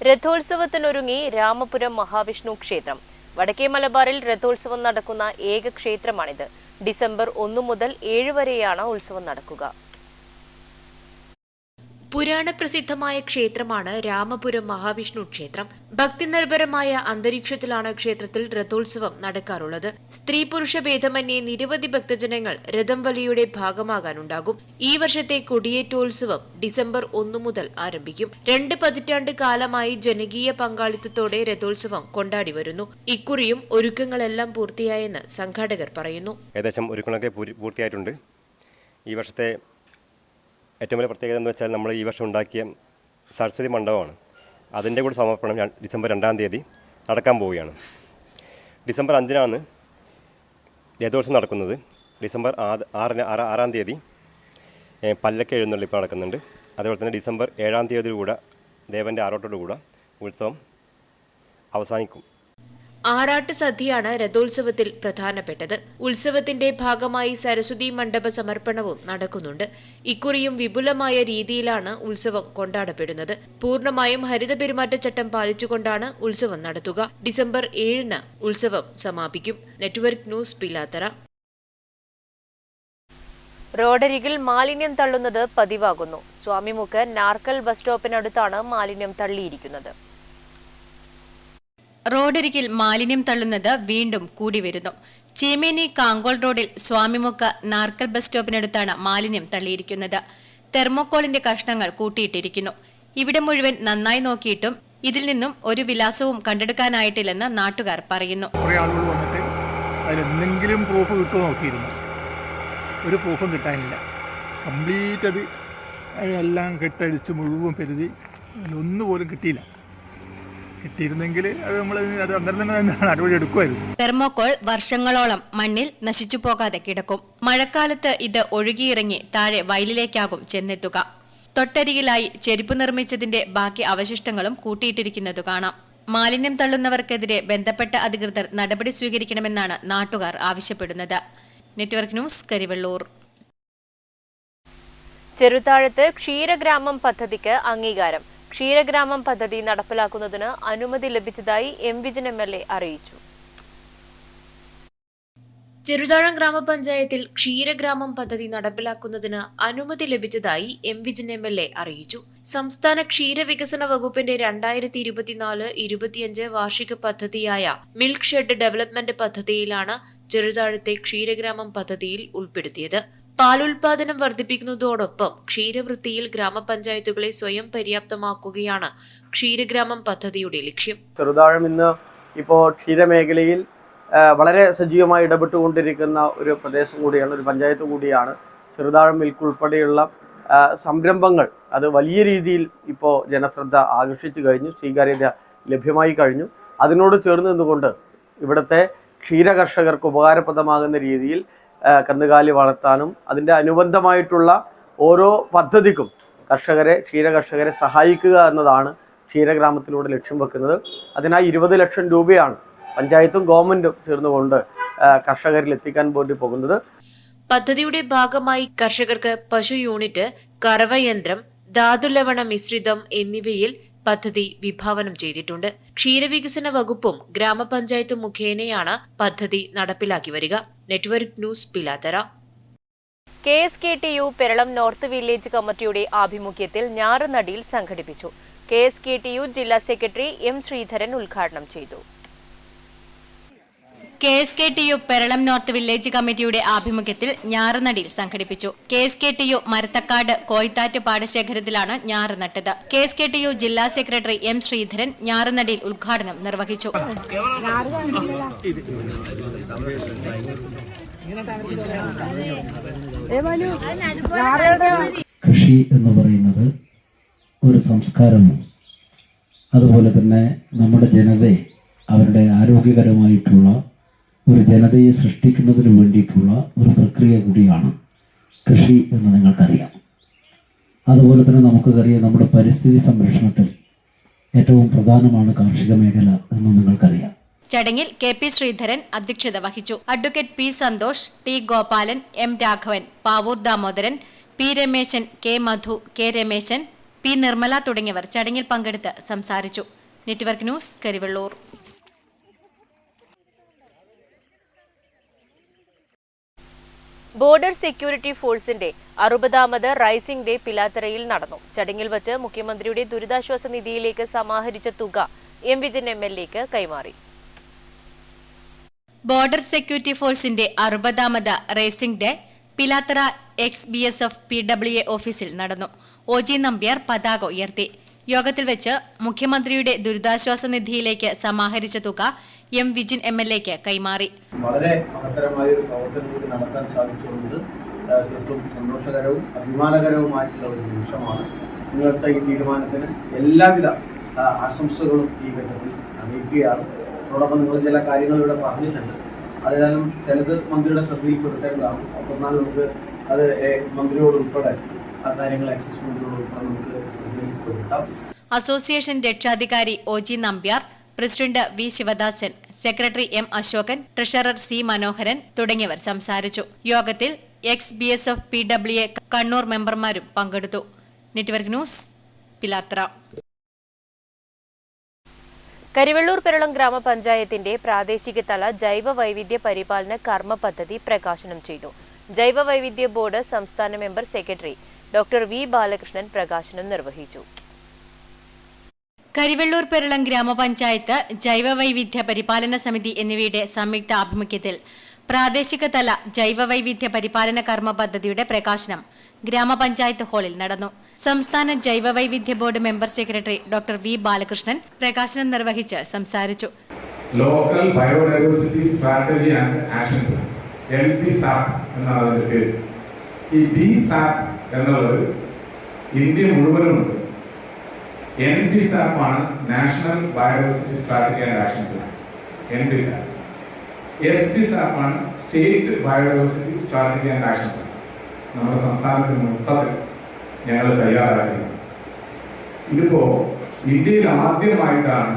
Speaker 6: രഥോത്സവത്തിനൊരുങ്ങി രാമപുരം മഹാവിഷ്ണു ക്ഷേത്രം. വടക്കേ മലബാറിൽ രഥോത്സവം നടക്കുന്ന ഏക ക്ഷേത്രമാണിത്. ഡിസംബർ 1 മുതൽ 7 വരെയാണ് ഉത്സവം നടക്കുക. പുരാണപ്രസിദ്ധമായ ക്ഷേത്രമാണ് രാമപുരം മഹാവിഷ്ണു ക്ഷേത്രം. ഭക്തിനിർഭരമായ അന്തരീക്ഷത്തിലാണ് ക്ഷേത്രത്തിൽ രഥോത്സവം നടക്കാറുള്ളത്. സ്ത്രീ പുരുഷ ഭേദമന്യേ നിരവധി ഭക്തജനങ്ങൾ രഥം വലിയുടെ ഭാഗമാകാനുണ്ടാകും. ഈ വർഷത്തെ കൊടിയേറ്റോത്സവം ഡിസംബർ 1 മുതൽ ആരംഭിക്കും. 2 പതിറ്റാണ്ട് കാലമായി ജനകീയ പങ്കാളിത്തത്തോടെ രഥോത്സവം കൊണ്ടാടി വരുന്നു. ഇക്കുറിയും ഒരുക്കങ്ങളെല്ലാം പൂർത്തിയായെന്ന് സംഘാടകർ പറയുന്നു.
Speaker 15: ഏകദേശം ഒരുക്കങ്ങളൊക്കെ പൂർത്തിയായിട്ടുണ്ട്. ഈ വർഷത്തെ ഏറ്റവും വലിയ പ്രത്യേകത എന്ന് വെച്ചാൽ നമ്മൾ ഈ വർഷം ഉണ്ടാക്കിയ സരസ്വതി മണ്ഡപമാണ്. അതിൻ്റെ കൂടി സമർപ്പണം ഡിസംബർ 2-ാം തീയതി നടക്കാൻ പോവുകയാണ്. ഡിസംബർ 5-നാണ് രഥോത്സവം നടക്കുന്നത്. ഡിസംബർ 6-ാം തീയതി പല്ലക്ക് എഴുന്നള്ളിപ്പ് നടക്കുന്നുണ്ട്. അതുപോലെ തന്നെ ഡിസംബർ 7-ാം തീയതിയിലൂടെ ദേവൻ്റെ ആറോട്ടോടുകൂടെ ഉത്സവം അവസാനിക്കും.
Speaker 6: ആറാട്ട് സദ്യയാണ് രഥോത്സവത്തിൽ പ്രധാനപ്പെട്ടത്. ഉത്സവത്തിന്റെ ഭാഗമായി സരസ്വതി മണ്ഡപ സമർപ്പണവും നടക്കുന്നുണ്ട്. ഇക്കുറിയും വിപുലമായ രീതിയിലാണ് ഉത്സവം കൊണ്ടാടപ്പെടുന്നത്. പൂർണ്ണമായും ഹരിത പെരുമാറ്റച്ചട്ടം പാലിച്ചുകൊണ്ടാണ് ഉത്സവം നടത്തുക. ഡിസംബർ 7-ന് ഉത്സവം സമാപിക്കും. Network news Pilathara. റോഡരികിൽ മാലിന്യം തള്ളുന്നത് പതിവാകുന്നു. സ്വാമിമുക്ക് നാർക്കൽ ബസ് സ്റ്റോപ്പിനടുത്താണ് മാലിന്യം തള്ളിയിരിക്കുന്നത്.
Speaker 8: റോഡരികിൽ മാലിന്യം തള്ളുന്നത് വീണ്ടും കൂടി വരുന്നു. ചീമേനി കാങ്കോൾ റോഡിൽ സ്വാമിമുക്ക് നാർക്കൽ ബസ് സ്റ്റോപ്പിനടുത്താണ് മാലിന്യം തള്ളിയിരിക്കുന്നത്. തെർമോക്കോളിന്റെ കഷ്ണങ്ങൾ കൂട്ടിയിട്ടിരിക്കുന്നു. ഇവിടെ മുഴുവൻ നന്നായി നോക്കിയിട്ടും ഇതിൽ നിന്നും ഒരു വിലാസവും കണ്ടെടുക്കാനായിട്ടില്ലെന്ന് നാട്ടുകാർ പറയുന്നു.
Speaker 16: കുറേ ആളുകൾ വന്നിട്ട് അതിലെന്തെങ്കിലും പ്രൂഫ് കിട്ടുമോ നോക്കിയിരുന്നു. ഒരു പ്രൂഫും കിട്ടാനില്ല. കംപ്ലീറ്റ് അത് എല്ലാം കെട്ടടിച്ച് മുഴുവൻ പെരുതി ഒന്നുപോലും കിട്ടിയില്ല. കിട്ടിയിരുന്നെങ്കിൽ അത് നമ്മൾ അത് അന്നേരം തന്നെ നടപടി എടുക്കുമായിരുന്നു.
Speaker 8: തെർമോക്കോൾ വർഷങ്ങളോളം മണ്ണിൽ നശിച്ചു പോകാതെ കിടക്കും. മഴക്കാലത്ത് ഇത് ഒഴുകിയിറങ്ങി താഴെ വയലിലേക്കാകും ചെന്നെത്തുക. തൊട്ടരികിലായി ചെരുപ്പ് നിർമ്മിച്ചതിന്റെ ബാക്കി അവശിഷ്ടങ്ങളും കൂട്ടിയിട്ടിരിക്കുന്നത് കാണാം. മാലിന്യം തള്ളുന്നവർക്കെതിരെ ബന്ധപ്പെട്ട അധികൃതർ നടപടി സ്വീകരിക്കണമെന്നാണ് നാട്ടുകാർ ആവശ്യപ്പെടുന്നത്. Network news, Karivellur.
Speaker 6: ചെറുതാഴത്ത് ക്ഷീരഗ്രാമം പദ്ധതിക്ക് അംഗീകാരം. ക്ഷീരഗ്രാമം പദ്ധതി നടപ്പിലാക്കുന്നതിന് അനുമതി ലഭിച്ചതായി M. വിജയൻ MLA അറിയിച്ചു. ചെറുതാഴം ഗ്രാമപഞ്ചായത്തിൽ ക്ഷീരഗ്രാമം പദ്ധതി നടപ്പിലാക്കുന്നതിന് അനുമതി ലഭിച്ചതായി M. വിജയൻ MLA അറിയിച്ചു. സംസ്ഥാന ക്ഷീരവികസന വകുപ്പിന്റെ 2024-25 വാർഷിക പദ്ധതിയായ മിൽക്ക് ഷെഡ് ഡെവലപ്മെന്റ് പദ്ധതിയിലാണ് ചെറുതാഴത്തെ ക്ഷീരഗ്രാമം പദ്ധതിയിൽ ഉൾപ്പെടുത്തിയത്. പാലുൽപാദനം വർദ്ധിപ്പിക്കുന്നതോടൊപ്പം ക്ഷീരവൃത്തിയിൽ ഗ്രാമപഞ്ചായത്തുകളെ സ്വയം പര്യാപ്തമാക്കുകയാണ് ക്ഷീരഗ്രാമം പദ്ധതിയുടെ ലക്ഷ്യം.
Speaker 17: ചെറുതാഴം ഇന്ന് ഇപ്പോൾ ക്ഷീരമേഖലയിൽ വളരെ സജീവമായി ഇടപെട്ടുകൊണ്ടിരിക്കുന്ന ഒരു പ്രദേശം കൂടിയാണ്, ഒരു പഞ്ചായത്ത് കൂടിയാണ്. ചെറുതാഴം മിൽക്ക് ഉൾപ്പെടെയുള്ള സംരംഭങ്ങൾ അത് വലിയ രീതിയിൽ ഇപ്പോൾ ജനശ്രദ്ധ ആകർഷിച്ചു കഴിഞ്ഞു, സ്വീകാര്യത ലഭ്യമായി കഴിഞ്ഞു. അതിനോട് ചേർന്ന് നിന്നുകൊണ്ട് ഇവിടുത്തെ ക്ഷീരകർഷകർക്ക് ഉപകാരപ്രദമാകുന്ന രീതിയിൽ കന്നുകാലി വളർത്താനും അതിൻ്റെ അനുബന്ധമായിട്ടുള്ള ഓരോ പദ്ധതിക്കും ക്ഷീരകർഷകരെ സഹായിക്കുക എന്നതാണ് ക്ഷീരഗ്രാമത്തിലൂടെ ലക്ഷ്യം വെക്കുന്നത്. അതിനായി 20 ലക്ഷം രൂപയാണ് പഞ്ചായത്തും ഗവൺമെന്റും ചേർന്നുകൊണ്ട് കർഷകരിൽ എത്തിക്കാൻ വേണ്ടി പോകുന്നത്.
Speaker 7: പദ്ധതിയുടെ ഭാഗമായി കർഷകർക്ക് പശു യൂണിറ്റ്, കറവയന്ത്രം, ധാതുലവണ മിശ്രിതം എന്നിവയിൽ പദ്ധതി വിഭാവനം ചെയ്തിട്ടുണ്ട്. ക്ഷീരവികസന വകുപ്പും ഗ്രാമപഞ്ചായത്തും മുഖേനയാണ് പദ്ധതി നടപ്പിലാക്കി വരിക. Network news, Pilathara.
Speaker 6: KSKTU Peralam north village കമ്മിറ്റിയുടെ ആഭിമുഖ്യത്തിൽ ഞാറുനടിയിൽ സംഘടിപ്പിച്ചു. KSKTU ജില്ലാ സെക്രട്ടറി M. ശ്രീധരൻ ഉദ്ഘാടനം ചെയ്തു.
Speaker 8: KSKTU പെരളം നോർത്ത് വില്ലേജ് കമ്മിറ്റിയുടെ ആഭിമുഖ്യത്തിൽ ഞാറുനടിയിൽ സംഘടിപ്പിച്ചു. KSKTU മരത്തക്കാട് കോയിത്താറ്റ് പാടശേഖരത്തിലാണ് ഞാറ് നട്ടത്. KSKTU ജില്ലാ സെക്രട്ടറി M. ശ്രീധരൻ ഞാറുനടിയിൽ ഉദ്ഘാടനം നിർവഹിച്ചു.
Speaker 18: കൃഷി എന്ന് പറയുന്നത് ഒരു സംസ്കാരവും അതുപോലെ തന്നെ നമ്മുടെ ജനതയെ അവരുടെ ആരോഗ്യകരമായിട്ടുള്ള ഒരു ജനതയെ സൃഷ്ടിക്കുന്നതിന് വേണ്ടിയിട്ടുള്ള ഒരു പ്രക്രിയ കൂടിയാണ് കൃഷി എന്ന് നിങ്ങൾക്കറിയാം. അതുപോലെ തന്നെ നമുക്കറിയാം നമ്മുടെ പരിസ്ഥിതി സംരക്ഷണത്തിൽ ഏറ്റവും പ്രധാനമാണ് കാർഷിക മേഖല എന്ന് നിങ്ങൾക്കറിയാം.
Speaker 8: ചടങ്ങിൽ KP ശ്രീധരൻ അധ്യക്ഷത വഹിച്ചു. Advocate P. Santhosh, T. Gopalan, M. Raghavan, Pavoor Damodaran, P. Rameshan, K. Madhu, K. Rameshan, P. Nirmala തുടങ്ങിയവർ ചടങ്ങിൽ പങ്കെടുത്ത് സംസാരിച്ചു. Network news, Karivellur.
Speaker 6: Border security ഫോഴ്സിന്റെ 60ാമത് റൈസിംഗ് ഡേ പിലാത്തറയിൽ നടന്നു. ചടങ്ങിൽ വച്ച് മുഖ്യമന്ത്രിയുടെ ദുരിതാശ്വാസ നിധിയിലേക്ക് സമാഹരിച്ച തുക M. വിജയൻ MLAക്ക് കൈമാറി.
Speaker 8: ബോർഡർ സെക്യൂരിറ്റി ഫോഴ്സിന്റെ 60ാമത് raising day Pilathara XBSF PWA ഓഫീസിൽ നടന്നു. OG നമ്പ്യാർ പതാക ഉയർത്തി. യോഗത്തിൽ വെച്ച് മുഖ്യമന്ത്രിയുടെ ദുരിതാശ്വാസ നിധിയിലേക്ക് സമാഹരിച്ച തുക M. വിജിൻ MLAക്ക് കൈമാറി.
Speaker 17: വളരെ മഹത്തരമായ ഒരു പ്രവർത്തനം കൂടി നടത്താൻ സാധിച്ചുകൊണ്ട് തീർത്തും സന്തോഷകരവും അഭിമാനകരവുമായിട്ടുള്ള ഒരു നിമിഷമാണ്. നിങ്ങളുടെ ഈ തീരുമാനത്തിന് എല്ലാവിധ ആശംസകളും ഈ ഘട്ടത്തിൽ അറിയിക്കുകയാണ്. അതോടൊപ്പം നിങ്ങൾ ചില കാര്യങ്ങൾ ഇവിടെ പറഞ്ഞിട്ടുണ്ട്. അതായത് ചിലത് മന്ത്രിയുടെ ശ്രദ്ധയിൽപ്പെടുത്തേണ്ടതാണ്. എന്നാൽ നമുക്ക് അത് മന്ത്രിയോട് ഉൾപ്പെടെ ആ കാര്യങ്ങൾ ആക്സസ് മന്ത്രിയോട് ഉൾപ്പെടെ നമുക്ക് ശ്രദ്ധയിൽപ്പെടുത്താം.
Speaker 8: അസോസിയേഷൻ രക്ഷാധികാരി OG Nambiar, president V. Sivadasan, secretary M. Ashokan, treasurer C. Manoharan തുടങ്ങിയവർ സംസാരിച്ചു. യോഗത്തിൽ XBSF PWA കണ്ണൂർ മെമ്പർമാരും പങ്കെടുത്തു. Network news, Pilathara.
Speaker 6: കരിവെള്ളൂർ പെരളം ഗ്രാമപഞ്ചായത്തിന്റെ പ്രാദേശിക തല ജൈവ വൈവിധ്യ പരിപാലന കർമ്മ പദ്ധതി പ്രകാശനം ചെയ്തു. ജൈവ വൈവിധ്യ ബോർഡ് സംസ്ഥാന member secretary doctor V. Balakrishnan പ്രകാശനം നിർവഹിച്ചു.
Speaker 8: കരിവെള്ളൂർ പെരളം ഗ്രാമപഞ്ചായത്ത് ജൈവവൈവിധ്യ പരിപാലന സമിതി എന്നിവയുടെ സംയുക്ത ആഭിമുഖ്യത്തിൽ പ്രാദേശിക തല ജൈവവൈവിധ്യ പരിപാലന കർമ്മ പദ്ധതിയുടെ പ്രകാശനം ഗ്രാമപഞ്ചായത്ത് ഹാളിൽ നടന്നു. സംസ്ഥാന ജൈവവൈവിധ്യ board member secretary doctor V. Balakrishnan പ്രകാശനം നിർവഹിച്ച് സംസാരിച്ചു.
Speaker 19: Local biodiversity strategy and action plan LBSAP എന്നാണ് അതിന്റെ പേര്. ഈ BSAP എന്നുള്ളത് ഇന്ത്യ മുഴുവനുമുണ്ട്. NBSAP ആണ് national biodiversity strategy and action plan. NBSAP. SBSAP ആണ് state biodiversity strategy and action plan. നമ്മുടെ സംസ്ഥാനത്തിന് മൊത്തത്തിൽ ഞങ്ങൾ തയ്യാറാക്കുന്നത്. ഇതിപ്പോ ഇന്ത്യയിൽ ആദ്യമായിട്ടാണ്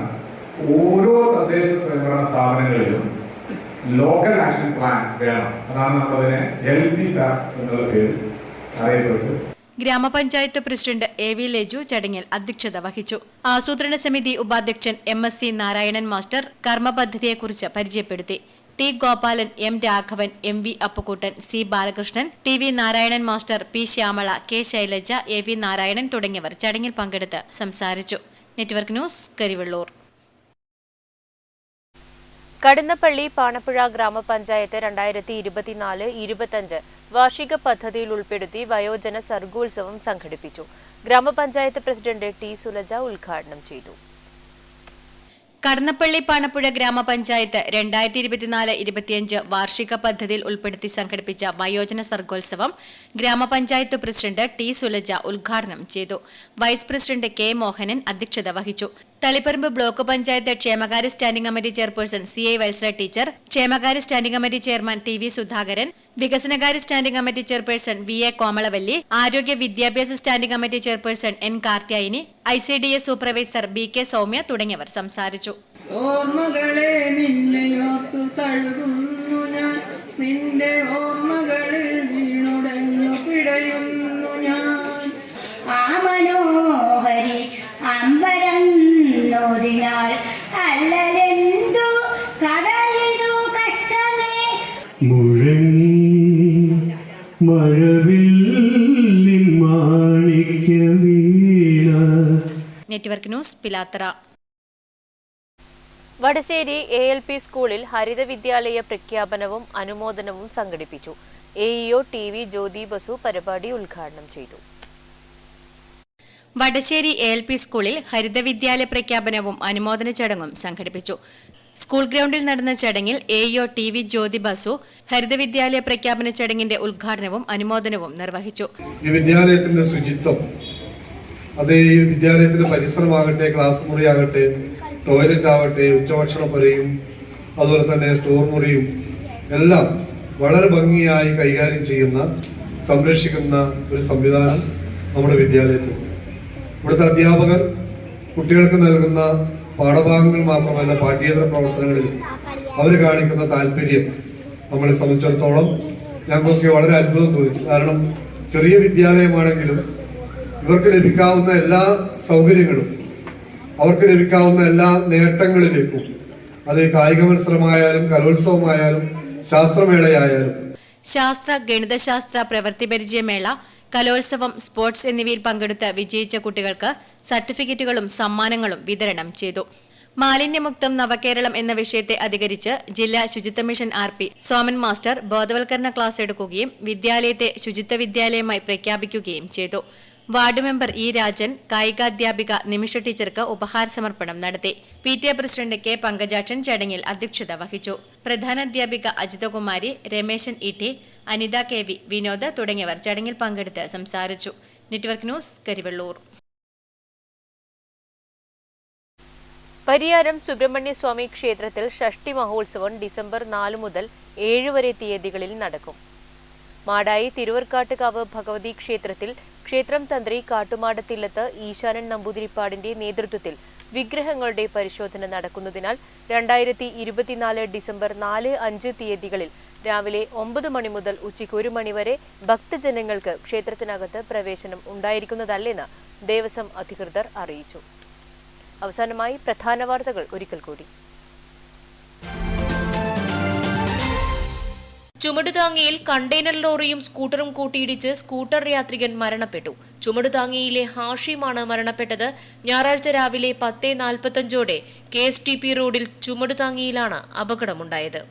Speaker 19: ഓരോ തദ്ദേശ സ്വയംഭരണ സ്ഥാപനങ്ങളിലും ലോക്കൽ ആക്ഷൻ പ്ലാൻ വേണം. അതാണ് നമ്മളതിനെ LBSAP എന്നുള്ള പേര് അറിയപ്പെട്ടത്.
Speaker 8: ഗ്രാമപഞ്ചായത്ത് പ്രസിഡന്റ് AV ലേജു ചടങ്ങിൽ അധ്യക്ഷത വഹിച്ചു. ആസൂത്രണ സമിതി ഉപാധ്യക്ഷൻ MSc നാരായണൻ മാസ്റ്റർ കർമ്മ പദ്ധതിയെക്കുറിച്ച് പരിചയപ്പെടുത്തി. T. Gopalan, M. Raghavan, MV Appukuttan, C. Balakrishnan, TV Narayanan master, P. Shyamala, K. Shailaja, AV Narayanan തുടങ്ങിയവർ ചടങ്ങിൽ പങ്കെടുത്ത് സംസാരിച്ചു. Network news, Karivellur.
Speaker 6: കടന്നപ്പള്ളി പാണപ്പുഴ ഗ്രാമപഞ്ചായത്ത് 2024-25 വാർഷിക പദ്ധതിയിൽ ഉൾപ്പെടുത്തി വയോജന സർഗോത്സവം സംഘടിപ്പിച്ചു. ഗ്രാമപഞ്ചായത്ത് പ്രസിഡന്റ് T. സുലജ ഉദ്ഘാടനം ചെയ്തു.
Speaker 8: കടന്നപ്പള്ളി പാണപ്പുഴ ഗ്രാമപഞ്ചായത്ത് 2024-25 വാർഷിക പദ്ധതിയിൽ ഉൾപ്പെടുത്തി സംഘടിപ്പിച്ച വയോജന സർഗോത്സവം ഗ്രാമപഞ്ചായത്ത് പ്രസിഡന്റ് T. സുലജ ഉദ്ഘാടനം ചെയ്തു. Vice president K. മോഹനൻ അധ്യക്ഷത വഹിച്ചു. തളിപ്പറമ്പ് ബ്ലോക്ക് പഞ്ചായത്ത് ക്ഷേമകാര്യ standing committee chairperson CI Vatsala teacher, ക്ഷേമകാര്യ standing committee chairman TV Sudhakaran, വികസനകാര്യ standing committee chairperson VA Komalavalli, ആരോഗ്യ വിദ്യാഭ്യാസ standing committee chairperson N Karthyayini, ICDS supervisor BK Soumya തുടങ്ങിയവർ സംസാരിച്ചു.
Speaker 20: ഓർമ്മകളെ നിന്നെയോർത്തു തഴുകുന്നു ഞാൻ, നിന്റെ ഓർമ്മകളിൽ വീണുടഞ്ഞു പിടയുന്നു ഞാൻ.
Speaker 21: ആ മനോഹരി അമ്പരന്നോതിനാൾ അല്ലലെന്തു കടലിതു കഷ്ടമേ.
Speaker 22: മുഴങ്ങി മഴവില്ലിൻ മാണിക്യ വീണ.
Speaker 8: Network news Pilathara.
Speaker 6: Vadasseri ALP സ്കൂളിൽ ഹരിത വിദ്യാലയ പ്രഖ്യാപനവും അനുമോദനവും സംഘടിപ്പിച്ചു. AEO TV ജ്യോതി ബസു പരിപാടി ഉദ്ഘാടനം ചെയ്തു.
Speaker 8: വടശ്ശേരി ALP സ്കൂളിൽ ഹരിത വിദ്യാലയ പ്രഖ്യാപനവും അനുമോദന ചടങ്ങും സംഘടിപ്പിച്ചു. സ്കൂൾ ഗ്രൗണ്ടിൽ നടന്ന ചടങ്ങിൽ AEO TV ജ്യോതി ബസു ഹരിത വിദ്യാലയ പ്രഖ്യാപന ചടങ്ങിന്റെ ഉദ്ഘാടനവും അനുമോദനവും നിർവഹിച്ചു.
Speaker 22: ഈ വിദ്യാലയത്തിന്റെ ശുചിത്വം, അത് ഈ വിദ്യാലയത്തിന്റെ പരിസരമാകട്ടെ, ക്ലാസ് മുറിയാകട്ടെ, ടോയ്ലറ്റ് ആവട്ടെ, ഉച്ചഭക്ഷണ പുരയും അതുപോലെ തന്നെ സ്റ്റോർ മുറിയും എല്ലാം വളരെ ഭംഗിയായി കൈകാര്യം ചെയ്യുന്ന, സംരക്ഷിക്കുന്ന ഒരു സംവിധാനം നമ്മുടെ വിദ്യാലയത്തിൽ. ഇവിടുത്തെ അധ്യാപകർ കുട്ടികൾക്ക് നൽകുന്ന പാഠഭാഗങ്ങൾ മാത്രമല്ല, പാഠ്യേതര പ്രവർത്തനങ്ങളിൽ അവർ കാണിക്കുന്ന താല്പര്യം നമ്മളെ സംബന്ധിച്ചിടത്തോളം ഞങ്ങൾക്കൊക്കെ വളരെ അത്ഭുതം തോന്നിച്ചു. കാരണം ചെറിയ വിദ്യാലയമാണെങ്കിലും ഇവർക്ക് ലഭിക്കാവുന്ന എല്ലാ സൗകര്യങ്ങളും, അവർക്ക് ലഭിക്കാവുന്ന എല്ലാ നേട്ടങ്ങളിലേക്കും, അത് കായിക മത്സരമായാലും കലോത്സവമായാലും ശാസ്ത്രമേളയായാലും,
Speaker 8: ശാസ്ത്ര ഗണിതശാസ്ത്ര പ്രവൃത്തി പരിചയമേള, കലോത്സവം, സ്പോർട്സ് എന്നിവയിൽ പങ്കെടുത്ത് വിജയിച്ച കുട്ടികൾക്ക് സർട്ടിഫിക്കറ്റുകളും സമ്മാനങ്ങളും വിതരണം ചെയ്തു. മാലിന്യമുക്തം നവകേരളം എന്ന വിഷയത്തെ അധികരിച്ച് ജില്ലാ ശുചിത്വ മിഷൻ RP സോമൻ മാസ്റ്റർ ബോധവൽക്കരണ ക്ലാസ് എടുക്കുകയും വിദ്യാലയത്തെ ശുചിത്വ വിദ്യാലയമായി പ്രഖ്യാപിക്കുകയും ചെയ്തു. വാർഡ് മെമ്പർ E രാജൻ, കായികാധ്യാപിക നിമിഷ ടീച്ചർക്ക് ഉപഹാര സമർപ്പണം നടത്തി. PTA പ്രസിഡന്റ് K പങ്കജാക്ഷൻ ചടങ്ങിൽ അധ്യക്ഷത വഹിച്ചു. പ്രധാനാധ്യാപിക അജിതകുമാരി, രമേശൻ ET, അനിത KV, വിനോദ് തുടങ്ങിയവർ ചടങ്ങിൽ പങ്കെടുത്ത് സംസാരിച്ചു. Network news Karivellur.
Speaker 6: പരിയാരം സുബ്രഹ്മണ്യ സ്വാമി ക്ഷേത്രത്തിൽ ഷഷ്ടി മഹോത്സവം ഡിസംബർ 4 മുതൽ 7 വരെ തീയതികളിൽ നടക്കും. മാടായി തിരുവർക്കാട്ടുകാവ് ഭഗവതി ക്ഷേത്രത്തിൽ ക്ഷേത്രം തന്ത്രി കാട്ടുമാടത്തില്ലത്ത് ഈശാനൻ നമ്പൂതിരിപ്പാടിന്റെ നേതൃത്വത്തിൽ വിഗ്രഹങ്ങളുടെ പരിശോധന നടക്കുന്നതിനാൽ 2024 ഡിസംബർ 4, 5 തീയതികളിൽ രാവിലെ 9 മണി മുതൽ ഉച്ചയ്ക്ക് 1 മണി വരെ ഭക്തജനങ്ങൾക്ക് ക്ഷേത്രത്തിനകത്ത് പ്രവേശനം ഉണ്ടായിരിക്കുന്നതല്ലെന്ന് ദേവസ്വം അധികൃതർ അറിയിച്ചു. അവസാനമായി പ്രധാന വാർത്തകൾ ഒരിക്കൽ കൂടി. ചുമടുതാങ്ങിയിൽ കണ്ടെയ്നർ ലോറിയും സ്കൂട്ടറും കൂട്ടിയിടിച്ച് സ്കൂട്ടർ യാത്രികൻ മരണപ്പെട്ടു. ചുമടുതാങ്ങിയിലെ ഹാഷിമാണ് മരണപ്പെട്ടത്. ഞായറാഴ്ച രാവിലെ 10:45 KSTP റോഡിൽ ചുമടുതാങ്ങിയിലാണ് അപകടമുണ്ടായത്.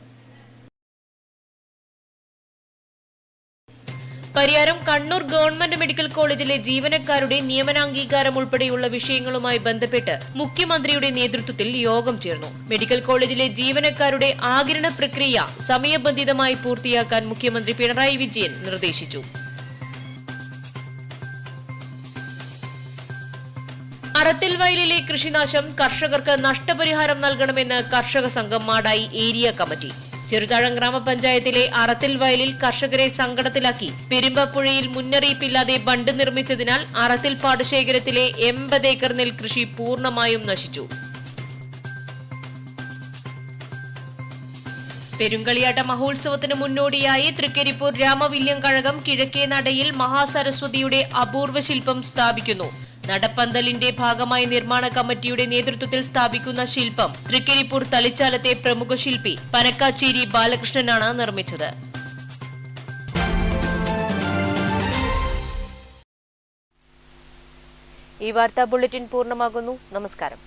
Speaker 6: പരിയാരം കണ്ണൂർ ഗവൺമെന്റ് മെഡിക്കൽ കോളേജിലെ ജീവനക്കാരുടെ നിയമനാംഗീകാരം ഉൾപ്പെടെയുള്ള വിഷയങ്ങളുമായി ബന്ധപ്പെട്ട് മുഖ്യമന്ത്രിയുടെ നേതൃത്വത്തിൽ യോഗം ചേർന്നു. മെഡിക്കൽ കോളേജിലെ ജീവനക്കാരുടെ ആഗിരണ പ്രക്രിയ സമയബന്ധിതമായി പൂർത്തിയാക്കാൻ മുഖ്യമന്ത്രി പിണറായി വിജയൻ നിർദ്ദേശിച്ചു. അറത്തിൽ വയലിലെ കൃഷിനാശം കർഷകർക്ക് നഷ്ടപരിഹാരം നൽകണമെന്ന് കർഷക സംഘം മാടായി ഏരിയ കമ്മിറ്റി. ചെറുതാഴം ഗ്രാമപഞ്ചായത്തിലെ അറത്തിൽ വയലിൽ കർഷകരെ സങ്കടത്തിലാക്കി പെരുമ്പപ്പുഴയിൽ മുന്നറിയിപ്പില്ലാതെ ബണ്ട് നിർമ്മിച്ചതിനാൽ അറത്തിൽ പാടശേഖരത്തിലെ 80 ഏക്കർ നെൽകൃഷി പൂർണ്ണമായും നശിച്ചു. പെരുങ്കളിയാട്ട മഹോത്സവത്തിന് മുന്നോടിയായി തൃക്കരിപ്പൂർ രാമവില്യം കഴകം കിഴക്കേ നടയിൽ മഹാസരസ്വതിയുടെ അപൂർവ ശില്പം സ്ഥാപിക്കുന്നു. നടപ്പന്തലിന്റെ ഭാഗമായി നിർമ്മാണ കമ്മിറ്റിയുടെ നേതൃത്വത്തിൽ സ്ഥാപിക്കുന്ന ശില്പം തൃക്കരിപ്പൂർ തളിച്ചാലത്തെ പ്രമുഖ ശില്പി പനക്കാച്ചേരി ബാലകൃഷ്ണനാണ് നിർമ്മിച്ചത്. ഈ വാർത്താ ബുള്ളറ്റിൻ പൂർണ്ണമാകുന്നു. നമസ്കാരം.